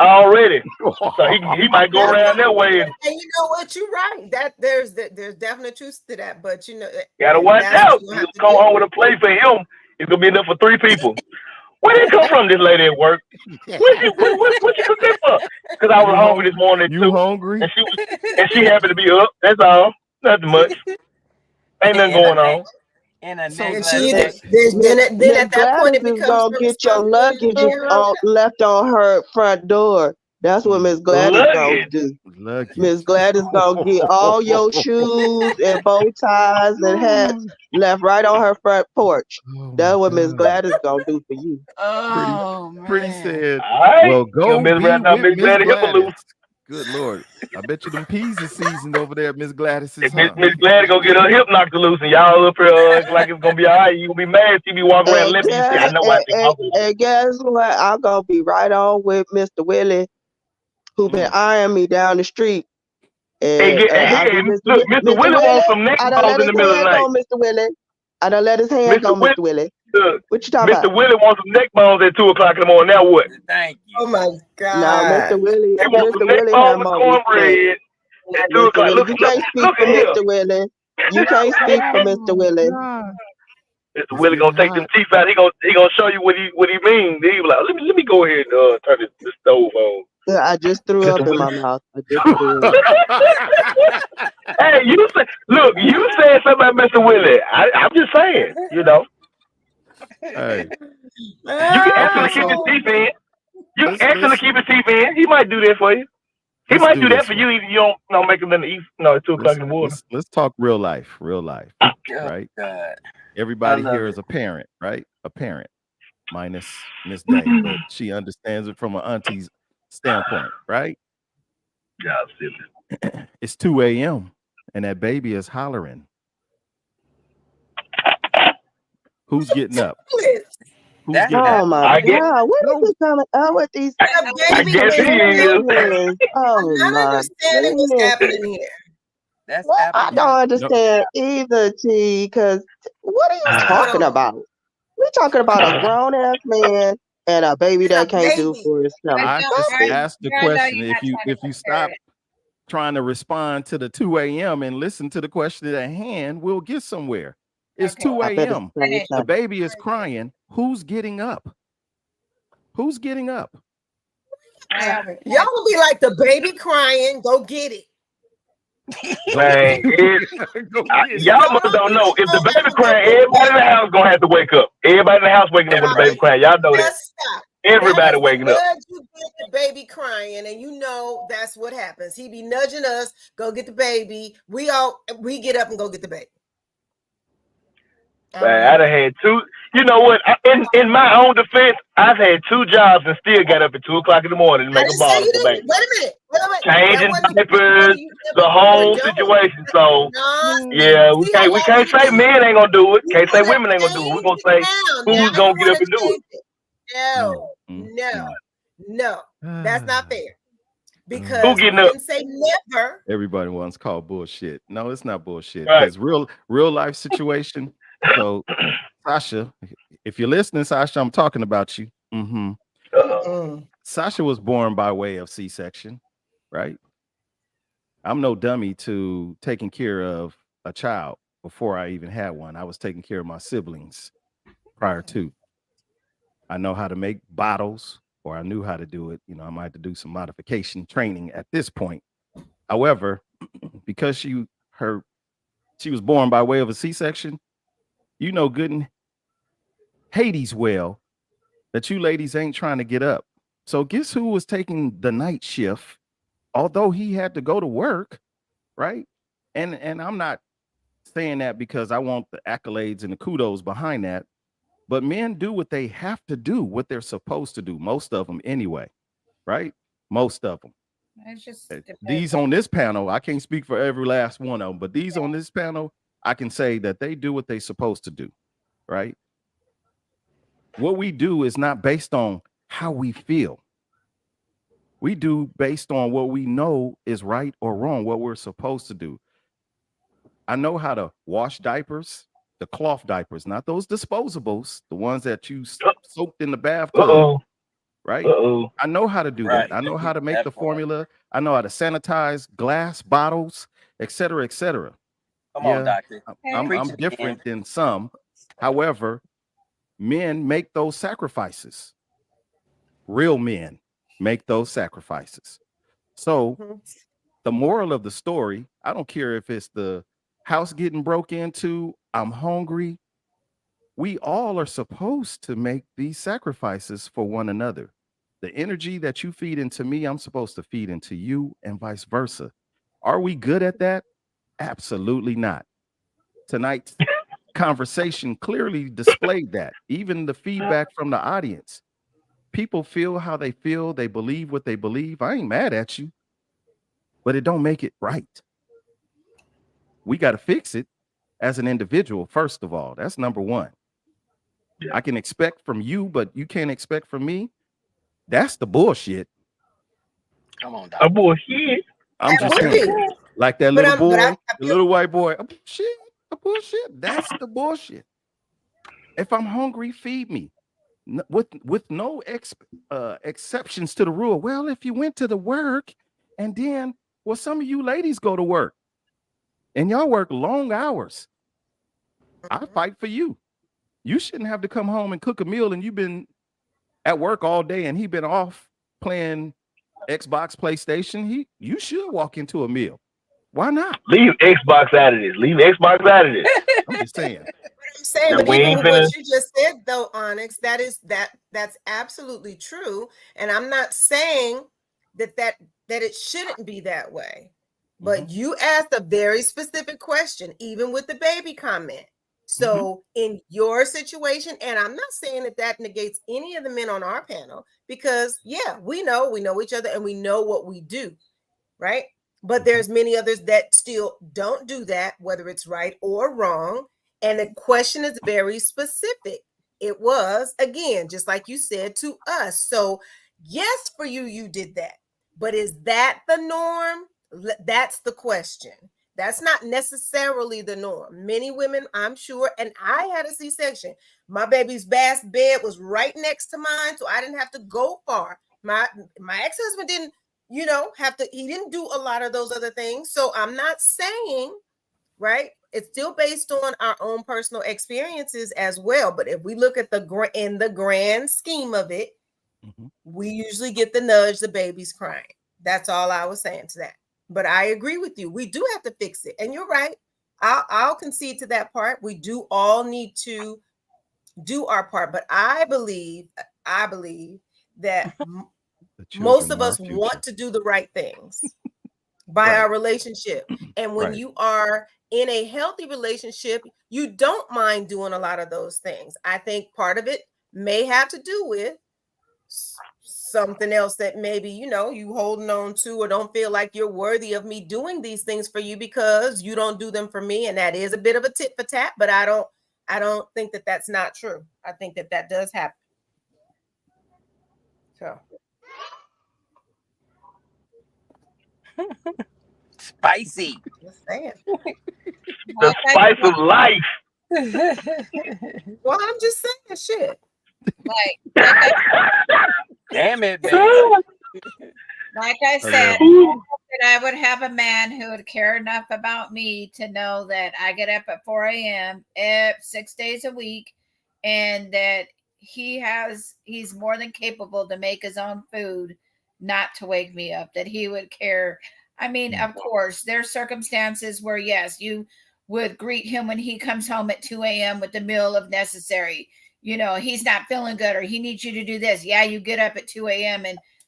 already. So he might go around that way. And you know what? You're right. That there's definite truth to that. But you know, Gotta watch out. You come home with a plate for him. It's gonna be enough for 3 people. Where did it come from, this lady at work? What you cook this for? Because I was hungry this morning too. You hungry? And she happened to be up. That's all. Nothing much. Ain't nothing going on. And then at that point it becomes gonna get your luggage left on her front door. That's what Miss Gladys gonna do. Miss Gladys gonna get all your shoes and bow ties and hats left right on her front porch. That's what Miss Gladys gonna do for you. Pretty said. Right. Well, go be with Miss Gladys. Gladys. Good Lord. I bet you them peas are seasoned over there at Miss Gladys'. Miss Gladys gonna get her hip knocked loose and y'all up here like it's gonna be all right. You gonna be mad if she be walking around limping. I know and guess what? I'm gonna be right on with Mr. Willie, who been eyeing me down the street. And look, Mr. Willie wants some neck bones in the middle of the night. Mr. Willie. I done let his hand go, Mr. Willie. Look, what you talking about? Mr. Willie wants some neck bones at 2 o'clock in the morning. Now what? Thank you. Oh my God. No, Mr. Willie. He wants some neck bones with cornbread at 2 o'clock. Look, you can't speak for Mr. Willie. You can't speak for Mr. Willie. Mr. Willie gonna take them teeth out. He gonna show you what he means. He be like, let me go ahead and turn this stove on. Yeah, I just threw up in my mouth. Hey, you said something about Mr. Willie. I'm just saying, you know. Hey. You can ask him to keep his teeth in. You can ask him to keep his teeth in. He might do that for you. He might do that for you if you don't make him in the east. No, at 2 o'clock in the morning. Let's talk real life, right? God. Everybody here is a parent, right? A parent, minus Miss Day, but she understands it from an auntie's standpoint, right? Yeah, it's 2 a.m. and that baby is hollering. Who's getting up? Who's getting up? Oh my God! What is it coming up with these? I guess he is. Oh I'm my understanding what's happening here. That's I don't understand either, T. Because what are you talking about? We're talking about a grown ass man and a baby that can't do for himself. I just asked the question. If you stop trying to respond to the 2 a.m. and listen to the question at hand, we'll get somewhere. It's 2 a.m. The baby is crying. Who's getting up? Who's getting up? Y'all will be like, the baby crying, go get it. Man, y'all don't know. If the baby crying, everybody in the house gonna have to wake up. Everybody in the house waking up when the baby crying. Y'all know that. Everybody waking up. You get the baby crying, and you know that's what happens. He be nudging us, go get the baby. We get up and go get the baby. Man, I done had 2. You know what? In my own defense, I've had 2 jobs and still got up at 2 o'clock in the morning to make a bottle for baby. Wait a minute. Changing diapers, the whole situation. So yeah, we can't say men ain't gonna do it. Can't say women ain't gonna do it. We're gonna say who's gonna get up and do it. No, that's not fair. Because who getting up? Say never. Everybody wants to call bullshit. No, it's not bullshit. Because real life situation. So, Sasha, if you're listening, Sasha, I'm talking about you. Sasha was born by way of C-section, right? I'm no dummy to taking care of a child before I even had one. I was taking care of my siblings prior to. I know how to make bottles, or I knew how to do it. You know, I might have to do some modification training at this point. However, because she was born by way of a C-section, you know good and Hades well that you ladies ain't trying to get up. So guess who was taking the night shift, although he had to go to work, right? And I'm not saying that because I want the accolades and the kudos behind that. But men do what they have to do, what they're supposed to do. Most of them, anyway, right? Most of them. It's just These on this panel, I can't speak for every last one of them, but these on this panel, I can say that they do what they're supposed to do, right? What we do is not based on how we feel. We do based on what we know is right or wrong, what we're supposed to do. I know how to wash diapers, the cloth diapers, not those disposables, the ones that you soaked in the bathtub, right? I know how to do that. I know how to make the formula. I know how to sanitize glass bottles, et cetera, et cetera. Come on, doctor. I'm different than some. However, men make those sacrifices. Real men make those sacrifices. So the moral of the story, I don't care if it's the house getting broke into, I'm hungry. We all are supposed to make these sacrifices for one another. The energy that you feed into me, I'm supposed to feed into you, and vice versa. Are we good at that? Absolutely not. Tonight's conversation clearly displayed that. Even the feedback from the audience. People feel how they feel, they believe what they believe. I ain't mad at you, but it don't make it right. We got to fix it as an individual, first of all. That's number one. I can expect from you, but you can't expect from me. That's the bullshit. Come on, a bullshit. I'm just saying, like that little boy, the little white boy. A bullshit. That's the bullshit. If I'm hungry, feed me. With no exceptions to the rule. Well, if you went to the work and then, well, some of you ladies go to work and y'all work long hours. I fight for you. You shouldn't have to come home and cook a meal and you've been at work all day and he been off playing Xbox, PlayStation. You should walk into a meal. Why not? Leave Xbox out of this. Leave Xbox out of this. I'm just saying. I'm saying, but even with what you just said, though, Onyx, that's absolutely true. And I'm not saying that it shouldn't be that way. But you asked a very specific question, even with the baby comment. So in your situation, and I'm not saying that negates any of the men on our panel, because we know each other and we know what we do, right? But there's many others that still don't do that, whether it's right or wrong. And the question is very specific. It was, again, just like you said, to us. So yes, for you, you did that. But is that the norm? That's the question. That's not necessarily the norm. Many women, I'm sure, and I had a C-section. My baby's bed was right next to mine, so I didn't have to go far. My ex-husband didn't, he didn't do a lot of those other things. So I'm not saying, right? It's still based on our own personal experiences as well. But if we look at in the grand scheme of it, we usually get the nudge, the baby's crying. That's all I was saying to that. But I agree with you. We do have to fix it. And you're right. I'll concede to that part. We do all need to do our part. But I believe that most of us want to do the right things by our relationship. And when you are in a healthy relationship, you don't mind doing a lot of those things. I think part of it may have to do with something else that maybe, you holding on to, or don't feel like you're worthy of me doing these things for you because you don't do them for me. And that is a bit of a tit for tat, but I don't think that that's not true. I think that does happen. So. Spicy. Just saying. The spice of life. Well, I'm just saying shit. Like damn it, baby. Like I said, I would have a man who would care enough about me to know that I get up at 4 a.m. 6 days a week, and that he's more than capable to make his own food, not to wake me up, that he would care. I mean, of course, there's circumstances where, yes, you would greet him when he comes home at 2 a.m. with the meal if necessary. He's not feeling good or he needs you to do this. Yeah, you get up at 2 a.m.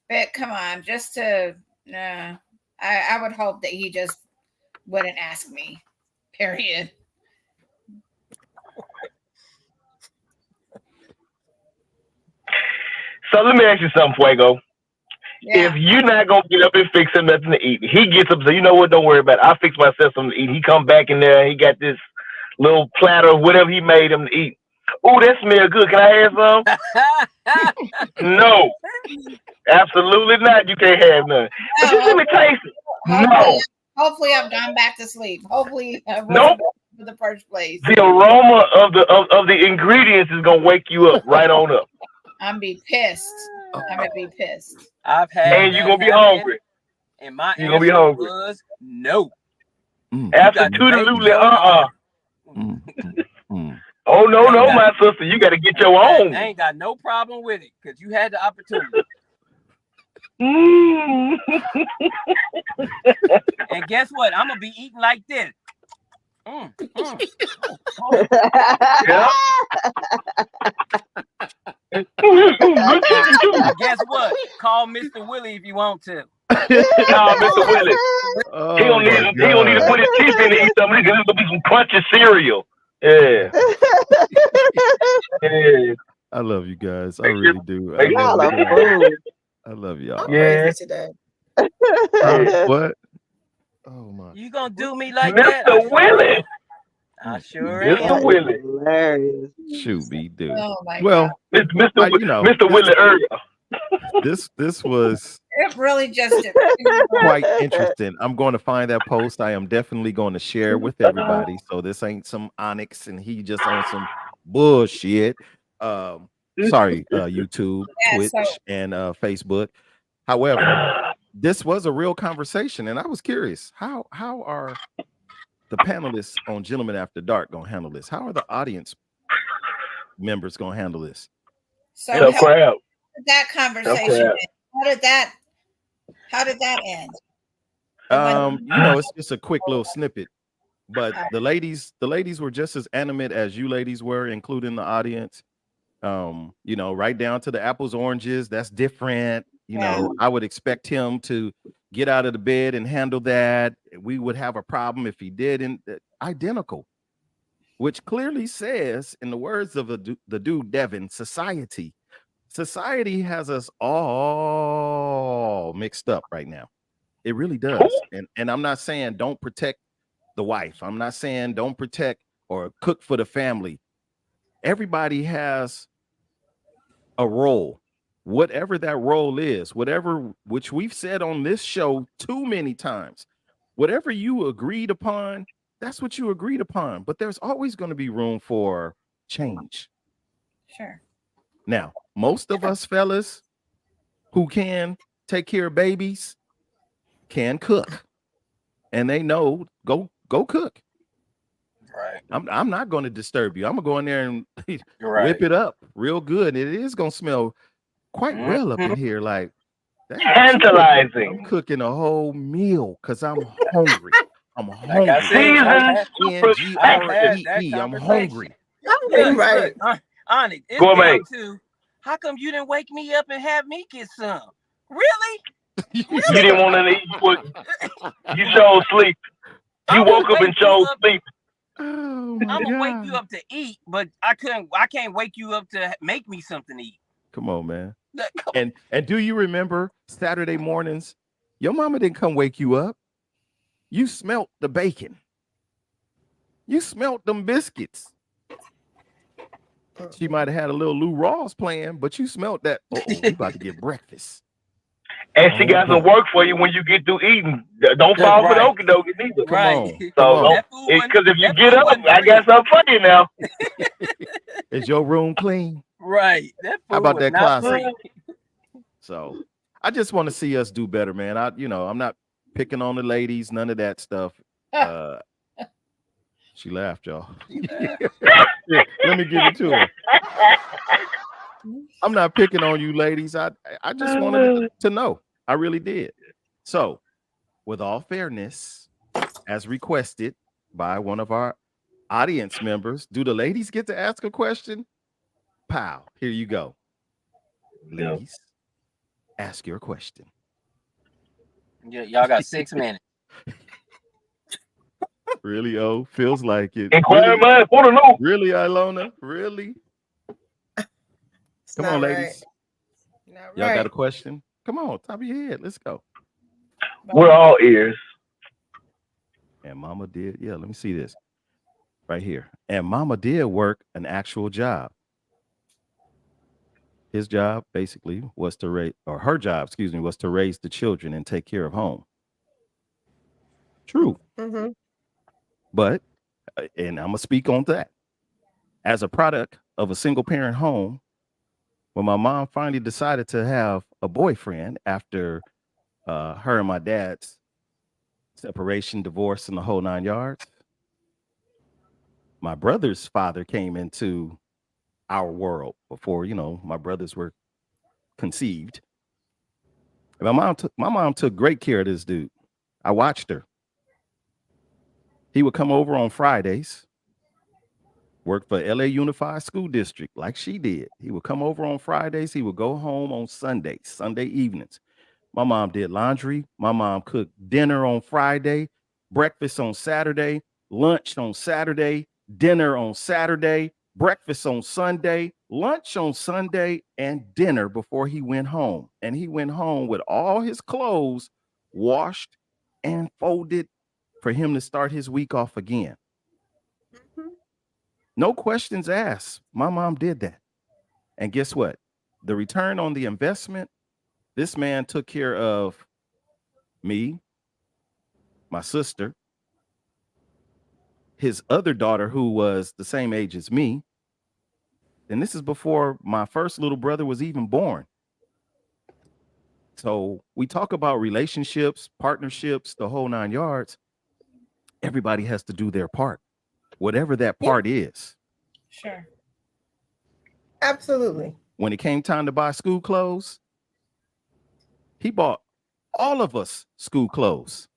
But come on, just to, I would hope that he just wouldn't ask me, period. So let me ask you something, Fuego. Yeah. If you're not gonna get up and fix him nothing to eat, he gets up and say, you know what, don't worry about it. I'll fix myself something to eat. He come back in there and he got this little platter of whatever he made him to eat. Oh, that smells good. Can I have some? No. Absolutely not. You can't have none. But just let me taste it. No. Hopefully I've gone back to sleep. Hopefully I wasn't Nope. to the first place. The aroma of the ingredients is gonna wake you up right on up. I'm be pissed. I'm gonna be pissed. I've had And you're that gonna be happen, hungry. and my You're gonna be answer hungry. was no. Absolutely, Mm. Oh no, my sister, you gotta get your I own. ain't got no problem with it because you had the opportunity. And guess what? I'm gonna be eating like this. Yeah. Guess what? Call Mr. Willie if you want to. Nah, Mr. Willie. He don't need to put his teeth in to eat something. This gonna be some crunchy cereal. Yeah. Yeah. I love you guys. I really do. Y'all are fools. I love y'all. I'm crazy today. What? Oh my! You gonna do me like Mr. that? Willie. I sure Mr. am. Willie. Hilarious. Shoot me, dude. Oh my Well, God. It's Mr. you know, Mr. Willie Earl. this was It really just quite interesting. I'm going to find that post. I am definitely going to share with everybody. So this ain't some Onyx and he just on some bullshit. Sorry, YouTube, Twitch, and Facebook. However, this was a real conversation, and I was curious how are the panelists on Gentlemen After Dark gonna handle this? How are the audience members gonna handle this? so crap. that conversation. How did that end? You know, it's just a quick little snippet, but the ladies were just as animate as you ladies were, including the audience. You know, right down to the apples, oranges. That's different. You know, I would expect him to get out of the bed and handle that. We would have a problem if he didn't. Identical, which clearly says, in the words of the dude Devin, society has us all mixed up right now. It really does. And I'm not saying don't protect the wife. I'm not saying don't protect or cook for the family. Everybody has a role, whatever that role is, which we've said on this show too many times, whatever you agreed upon, that's what you agreed upon. But there's always going to be room for change. Sure. Now, most of us fellas who can take care of babies can cook, and they know go cook. Right. I'm not going to disturb you. I'm gonna go in there and Right. whip it up real good. It is gonna smell quite well up in here. Like Tantalizing. I'm cooking a whole meal because I'm hungry. I'm hungry. Like I said, I'm hungry. Right. Onyx, it's Gourmet. down to how come you didn't wake me up and have me get some? Really? You didn't want to eat. You chose sleep. You woke up and chose sleep. Oh I'm gonna wake you up to eat, but I can't wake you up to make me something to eat. Come on, man. And do you remember Saturday mornings? Your mama didn't come wake you up. You smelt the bacon. You smelt them biscuits. She might have had a little Lou Rawls playing, but you smelt that. Oh, we about to get breakfast. And she got some work for you when you get through eating. Don't fall for the okie dokie neither. Right. So, because if you get up, I got something for you now. Is your room clean? Right. How about that closet? So I just want to see us do better, man. I'm not picking on the ladies, none of that stuff. She laughed, y'all. Yeah, let me give it to her. I'm not picking on you ladies. I just wanted to know. I really did. So, with all fairness, as requested by one of our audience members, do the ladies get to ask a question? Pow, here you go. Ladies, ask your question. Yeah, y'all got 6 minutes. Really? Oh, feels like it. Inquire minds want to know. Really, Ilona? Really? Come on, ladies. Y'all got a question? Come on, top of your head. Let's go. We're all ears. And mama did. Yeah, let me see this right here. And mama did work an actual job. His job basically was to raise, or her job, excuse me, was to raise the children and take care of home. True. Mm-hmm. But, and I'm going to speak on that. As a product of a single parent home, when my mom finally decided to have a boyfriend after her and my dad's separation, divorce, and the whole 9 yards, my brother's father came into our world before, my brothers were conceived. And my mom took great care of this dude. I watched her. He would come over on Fridays, work for LA Unified School District like she did. He would come over on Fridays. He would go home on Sunday evenings. My mom did laundry. My mom cooked dinner on Friday, breakfast on Saturday, lunch on Saturday, dinner on Saturday, breakfast on Sunday, lunch on Sunday, and dinner before he went home. And he went home with all his clothes washed and folded for him to start his week off again. Mm-hmm. No questions asked. My mom did that. And guess what? The return on the investment, this man took care of me, my sister, his other daughter, who was the same age as me. And this is before my first little brother was even born. So we talk about relationships, partnerships, the whole 9 yards. Everybody has to do their part, whatever that part is. Sure. Absolutely. When it came time to buy school clothes, he bought all of us school clothes.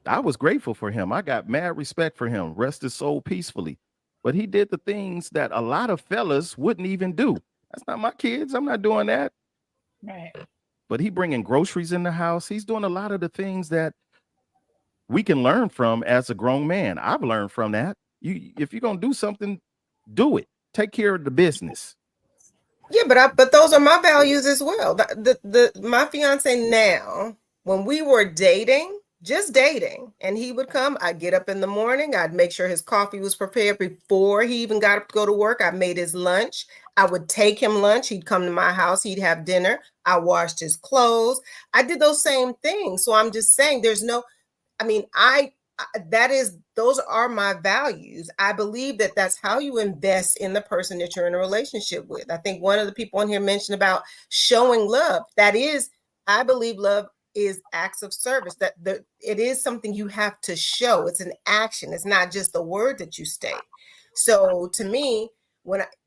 I was grateful for him. I got mad respect for him. Rest his soul peacefully. But he did the things that a lot of fellas wouldn't even do. That's not my kids. I'm not doing that. Right. But he bringing groceries in the house. He's doing a lot of the things that we can learn from as a grown man. I've learned from that. If you're going to do something, do it. Take care of the business. Yeah, but those are my values as well. My fiance now, when we were dating, just dating, and he would come, I'd get up in the morning, I'd make sure his coffee was prepared before he even got up to go to work. I made his lunch. I would take him lunch. He'd come to my house. He'd have dinner. I washed his clothes. I did those same things. So I'm just saying those are my values. I believe that that's how you invest in the person that you're in a relationship with. I think one of the people on here mentioned about showing love. I believe love is acts of service. It is something you have to show. It's an action. It's not just a word that you state. So to me,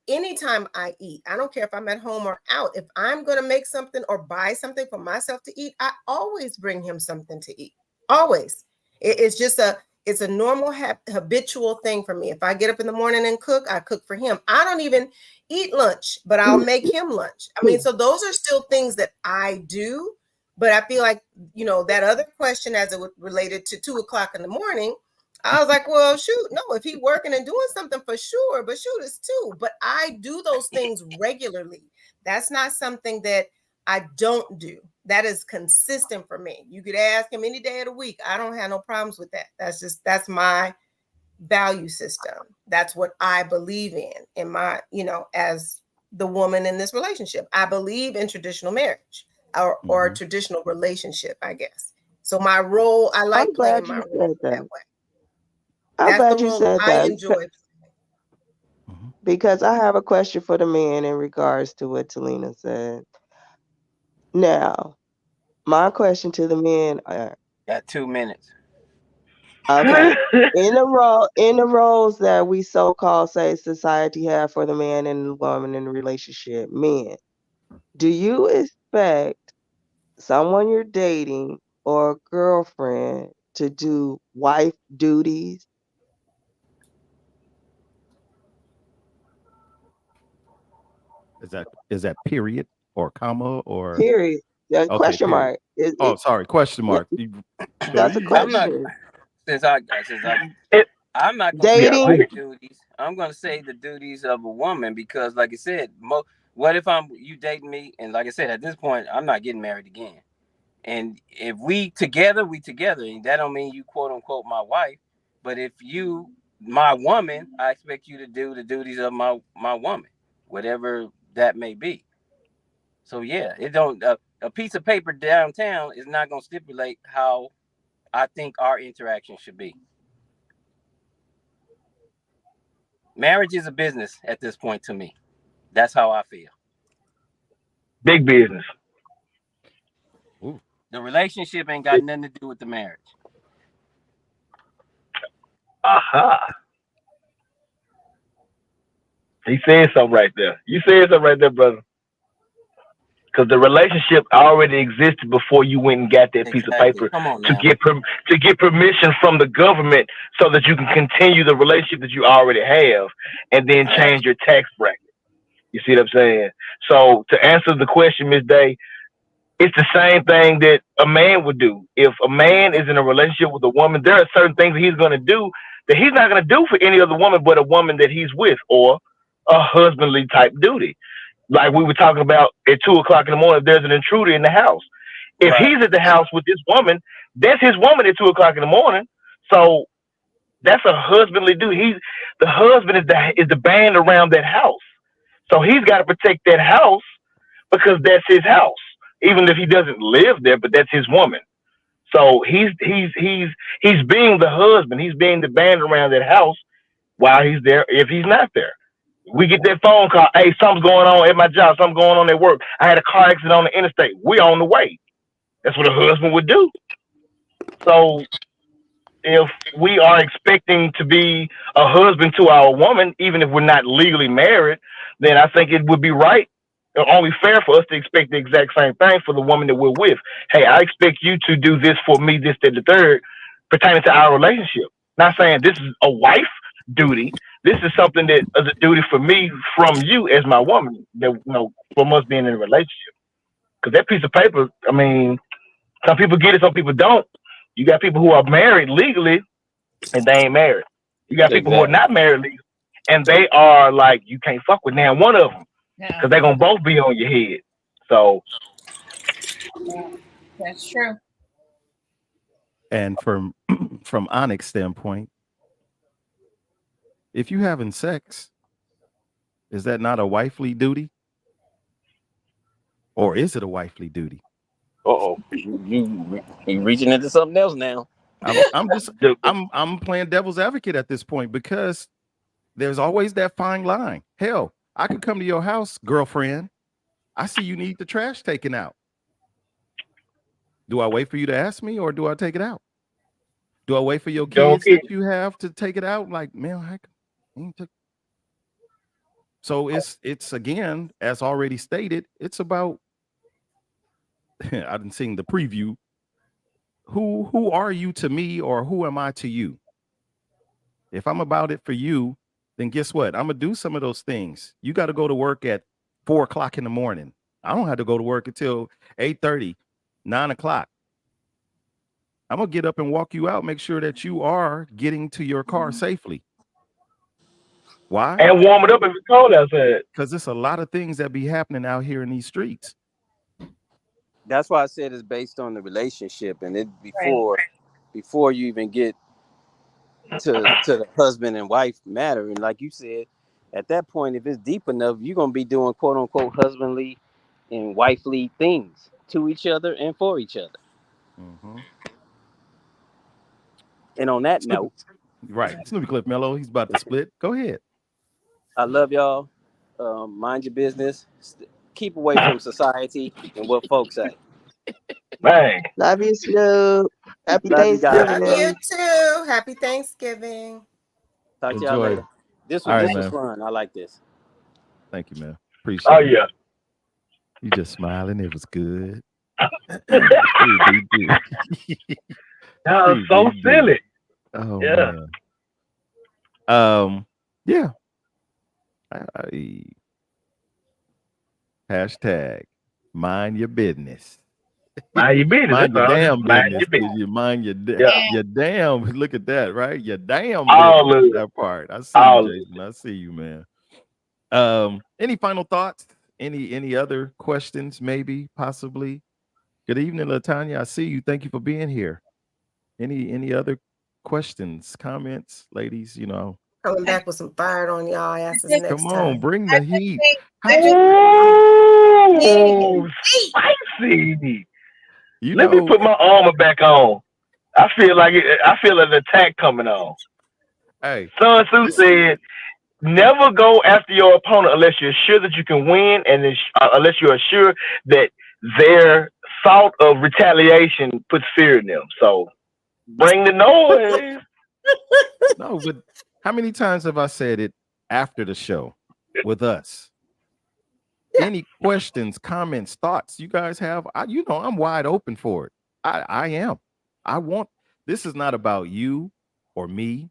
anytime I eat, I don't care if I'm at home or out, if I'm going to make something or buy something for myself to eat, I always bring him something to eat. Always. It's just it's a normal habitual thing for me. If I get up in the morning and cook, I cook for him. I don't even eat lunch, but I'll make him lunch. I mean, so those are still things that I do. But I feel like, that other question as it related to 2:00 in the morning, I was like, well, shoot, no, if he working and doing something for sure, but shoot, it's too. But I do those things regularly. That's not something that I don't do. That is consistent for me. You could ask him any day of the week. I don't have no problems with that. That's my value system. That's what I believe in my, as the woman in this relationship. I believe in traditional marriage or traditional relationship, I guess. So my role, I like playing my role that way. I'm glad you said that. I enjoy. Because I have a question for the men in regards to what Talina said. Now, my question to the men are, got 2 minutes. Okay. in the roles that we so-called say society have for the man and the woman in the relationship, men, do you expect someone you're dating or a girlfriend to do wife duties? Is that period or comma or period? Okay, question period. mark. Sorry, question mark. That's a question. I'm not going to say wife duties. I'm going to say the duties of a woman because, like I said, What if you dating me, and like I said, at this point, I'm not getting married again. And if we together, and that don't mean you quote unquote my wife. But if you my woman, I expect you to do the duties of my woman, whatever that may be. So yeah, it don't a piece of paper downtown is not going to stipulate how I think our interaction should be. Marriage is a business at this point to me. That's how I feel. Big business. Ooh. The relationship ain't got nothing to do with the marriage. Aha. He said something right there. You said something right there, brother. Because the relationship already existed before you went and got that piece of paper Come on to now. get permission from the government so that you can continue the relationship that you already have and then change your tax bracket. You see what I'm saying? So to answer the question, Ms. Day, it's the same thing that a man would do. If a man is in a relationship with a woman, there are certain things that he's going to do that he's not going to do for any other woman but a woman that he's with, or a husbandly type duty. Like we were talking about at 2:00 in the morning, if there's an intruder in the house. If he's at the house with this woman, that's his woman at 2:00 in the morning. So that's a husbandly duty. The husband is the band around that house. So he's got to protect that house because that's his house. Even if he doesn't live there, but that's his woman. So he's being the husband. He's being the band around that house while he's there. If he's not there, we get that phone call. Hey, something's going on at my job. Something's going on at work. I had a car accident on the interstate. We're on the way. That's what a husband would do. So if we are expecting to be a husband to our woman, even if we're not legally married, then I think it would be right, only fair for us to expect the exact same thing for the woman that we're with. Hey, I expect you to do this for me, this, that, the third, pertaining to our relationship. Not saying this is a wife duty. This is something that is a duty for me from you as my woman, that from us being in a relationship. Because that piece of paper, I mean, some people get it, some people don't. You got people who are married legally and they ain't married. You got people who are not married legally and they are like, you can't fuck with now one of them. Because they're going to both be on your head. So that's true. And from Onyx's standpoint, if you having sex, is that not a wifely duty? Or is it a wifely duty? You reaching into something else now. I'm playing devil's advocate at this point because there's always that fine line. Hell, I could come to your house, girlfriend. I see you need the trash taken out. Do I wait for you to ask me or do I take it out? Do I wait for your kids that you have to take it out? Like, man, so it's again, as already stated, it's about I didn't sing the preview. Who are you to me or who am I to you? If I'm about it for you, then guess what? I'm gonna do some of those things. You got to go to work at 4:00 in the morning. I don't have to go to work until 8:30, 9:00. I'm gonna get up and walk you out, make sure that you are getting to your car safely. Why? And warm it up if it's cold outside. Because there's a lot of things that be happening out here in these streets. That's why I said it's based on the relationship, and it before you even get to the husband and wife matter. And like you said, at that point, if it's deep enough, you're gonna be doing quote unquote husbandly and wifely things to each other and for each other. Mm-hmm. And on that note, right, Snoopy Cliff Mellow, he's about to split. Go ahead. I love y'all. Mind your business. Keep away from society and what folks say. Bang. Love you, Snoop. Happy Love you guys. Thanksgiving. Love you too. Happy Thanksgiving. Talk to y'all later. This was fun. I like this. Thank you, man. Appreciate it. Oh, yeah. You just smiling. It was good. That was so silly. Oh, yeah. Man. Yeah. Hashtag mind your business. Mind your business. Mind your damn mind business. You mind your damn. Look at that, right? Your damn business. That part. I see you, Jason. I see you, man. Any final thoughts? Any other questions? Maybe, possibly. Good evening, Latanya. I see you. Thank you for being here. Any other questions, comments, ladies? You know, Coming back with some fire on y'all asses Come next come on, time. bring the heat. Ooh, spicy. You Let me know, put my armor back on. I feel I feel an attack coming on. hey, Sun Tzu this said, never go after your opponent unless you're sure that you can win, and unless you are sure that their thought of retaliation puts fear in them. So bring the noise. no, but how many times have I said it after the show with us? Yeah. Any questions, comments, thoughts you guys have? You know, I'm wide open for it. I am. I want. This is not about you or me,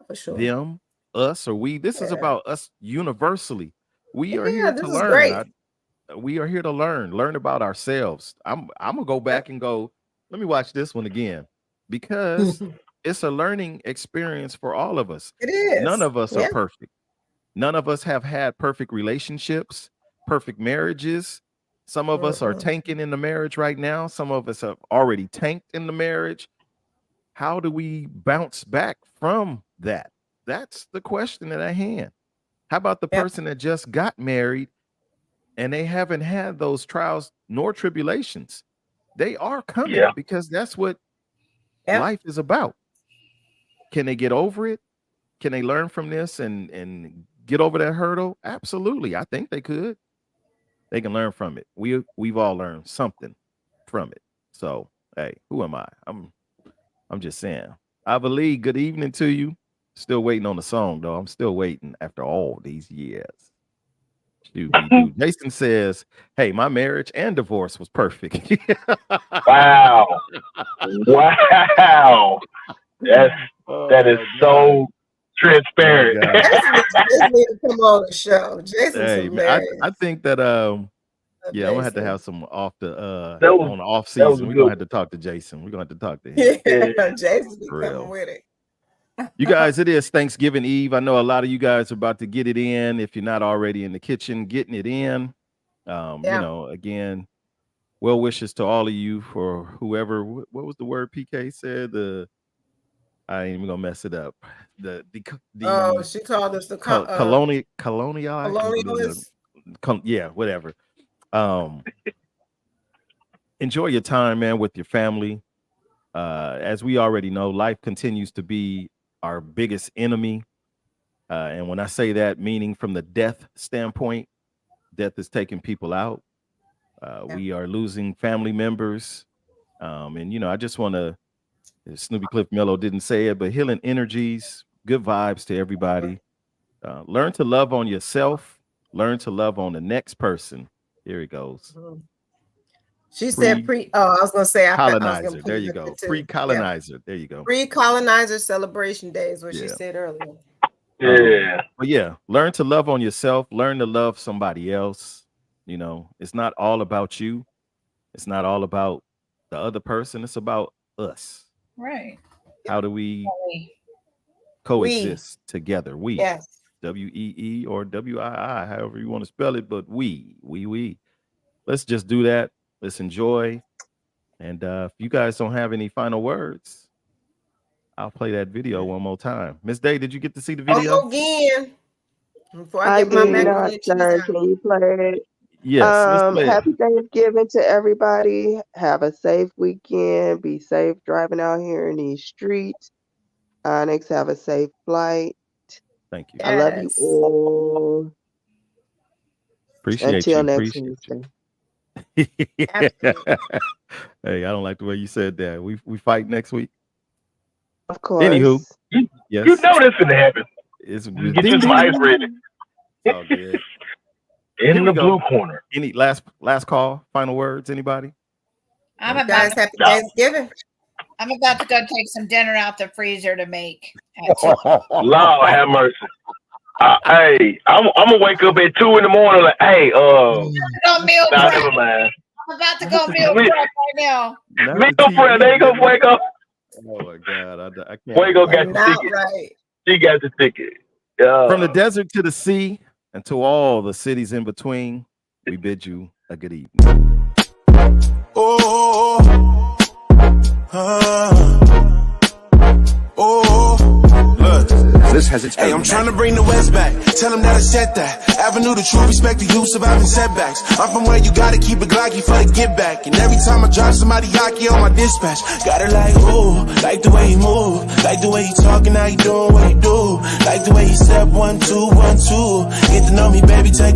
For sure. them, us, or we. This is Yeah. about us universally. We are Yeah, here this to is learn. great. We are here to learn about ourselves. I'm gonna go back and go, let me watch this one again, because it's a learning experience for all of us. It is. None of us are Yeah. perfect. None of us have had perfect relationships, perfect marriages. Some of us are tanking in the marriage right now. Some of us have already tanked in the marriage. How do we bounce back from that? That's the question at hand. How about the Yep. person that just got married and they haven't had those trials nor tribulations? They are coming Yeah. because that's what Yep. life is about. Can they get over it? Can they learn from this and get over that hurdle? Absolutely. I think they could. They can learn from it. We've all learned something from it. So, hey, who am I? I'm just saying. I believe. Good evening to you. Still waiting on the song though. I'm still waiting after all these years. Jason says, "Hey, my marriage and divorce was perfect." Wow. Wow. That is so transparent. Jason need to come on the show. Jason's Hey, man, I think that yeah, I'm gonna have to have some off the on the off season. We're gonna have to talk to Jason. We're gonna have to talk to him. Yeah, Jason be For coming real. with it. You guys, it is Thanksgiving Eve. I know a lot of you guys are about to get it in. If you're not already in the kitchen, getting it in. You know, again, well wishes to all of you for whoever. What was the word PK said? I ain't even gonna mess it up. The Oh, she called us the colonialists. Yeah, whatever. Enjoy your time, man, with your family. As we already know, life continues to be our biggest enemy. And when I say that, meaning from the death standpoint, death is taking people out. We are losing family members. And, you know, I just want to, Snoopy Cliff Mello didn't say it, but healing energies, good vibes to everybody. Learn to love on yourself. Learn to love on the next person. Here it goes. She said I was gonna say colonizer. There you go. Pre-colonizer. There you go. Pre-colonizer celebration day is what she said earlier. Yeah. But yeah, learn to love on yourself. Learn to love somebody else. You know, it's not all about you. It's not all about the other person. It's about us. Right. How do we coexist together? We. Yes. WEE or WII, however you want to spell it, but we. Let's just do that. Let's enjoy. And if you guys don't have any final words, I'll play that video one more time. Miss Day, did you get to see the video? Again. Before I did not, sir. Can you play it? Yes. Let's play happy Thanksgiving to everybody. Have a safe weekend. Be safe driving out here in these streets. Onyx, have a safe flight. Thank you. I love you all. Appreciate Until you. next Wednesday. Absolutely. Hey, I don't like the way you said that. We fight next week. Of course. Anywho, yes. You know this gonna happen. It's get you some ice ready. It's all good. In the blue corner. Any last call? Final words? Anybody? I'm Guys, happy Thanksgiving. I'm about to go take some dinner out the freezer to make. Lord have mercy. Hey, I'm gonna wake up at 2 a.m. like, hey, never mind. I'm about to go meal prep right now. Meal prep, they ain't gonna wake up. Oh my God, I can't. Wake up, got the ticket. Right. She got the ticket. From the desert to the sea, And to all the cities in between, we bid you a good evening. Oh, look. This has its Hey, I'm trying to bring the West back. Tell them that I said that. Avenue, the true respect the youth surviving setbacks. I'm from where you gotta keep it glocky for the get back. And every time I drop somebody hockey on my dispatch, got her like, ooh, like the way he move, like the way he talking, how he doing what he do, like the way he step 1, 2, 1, 2. Get to know me, baby, take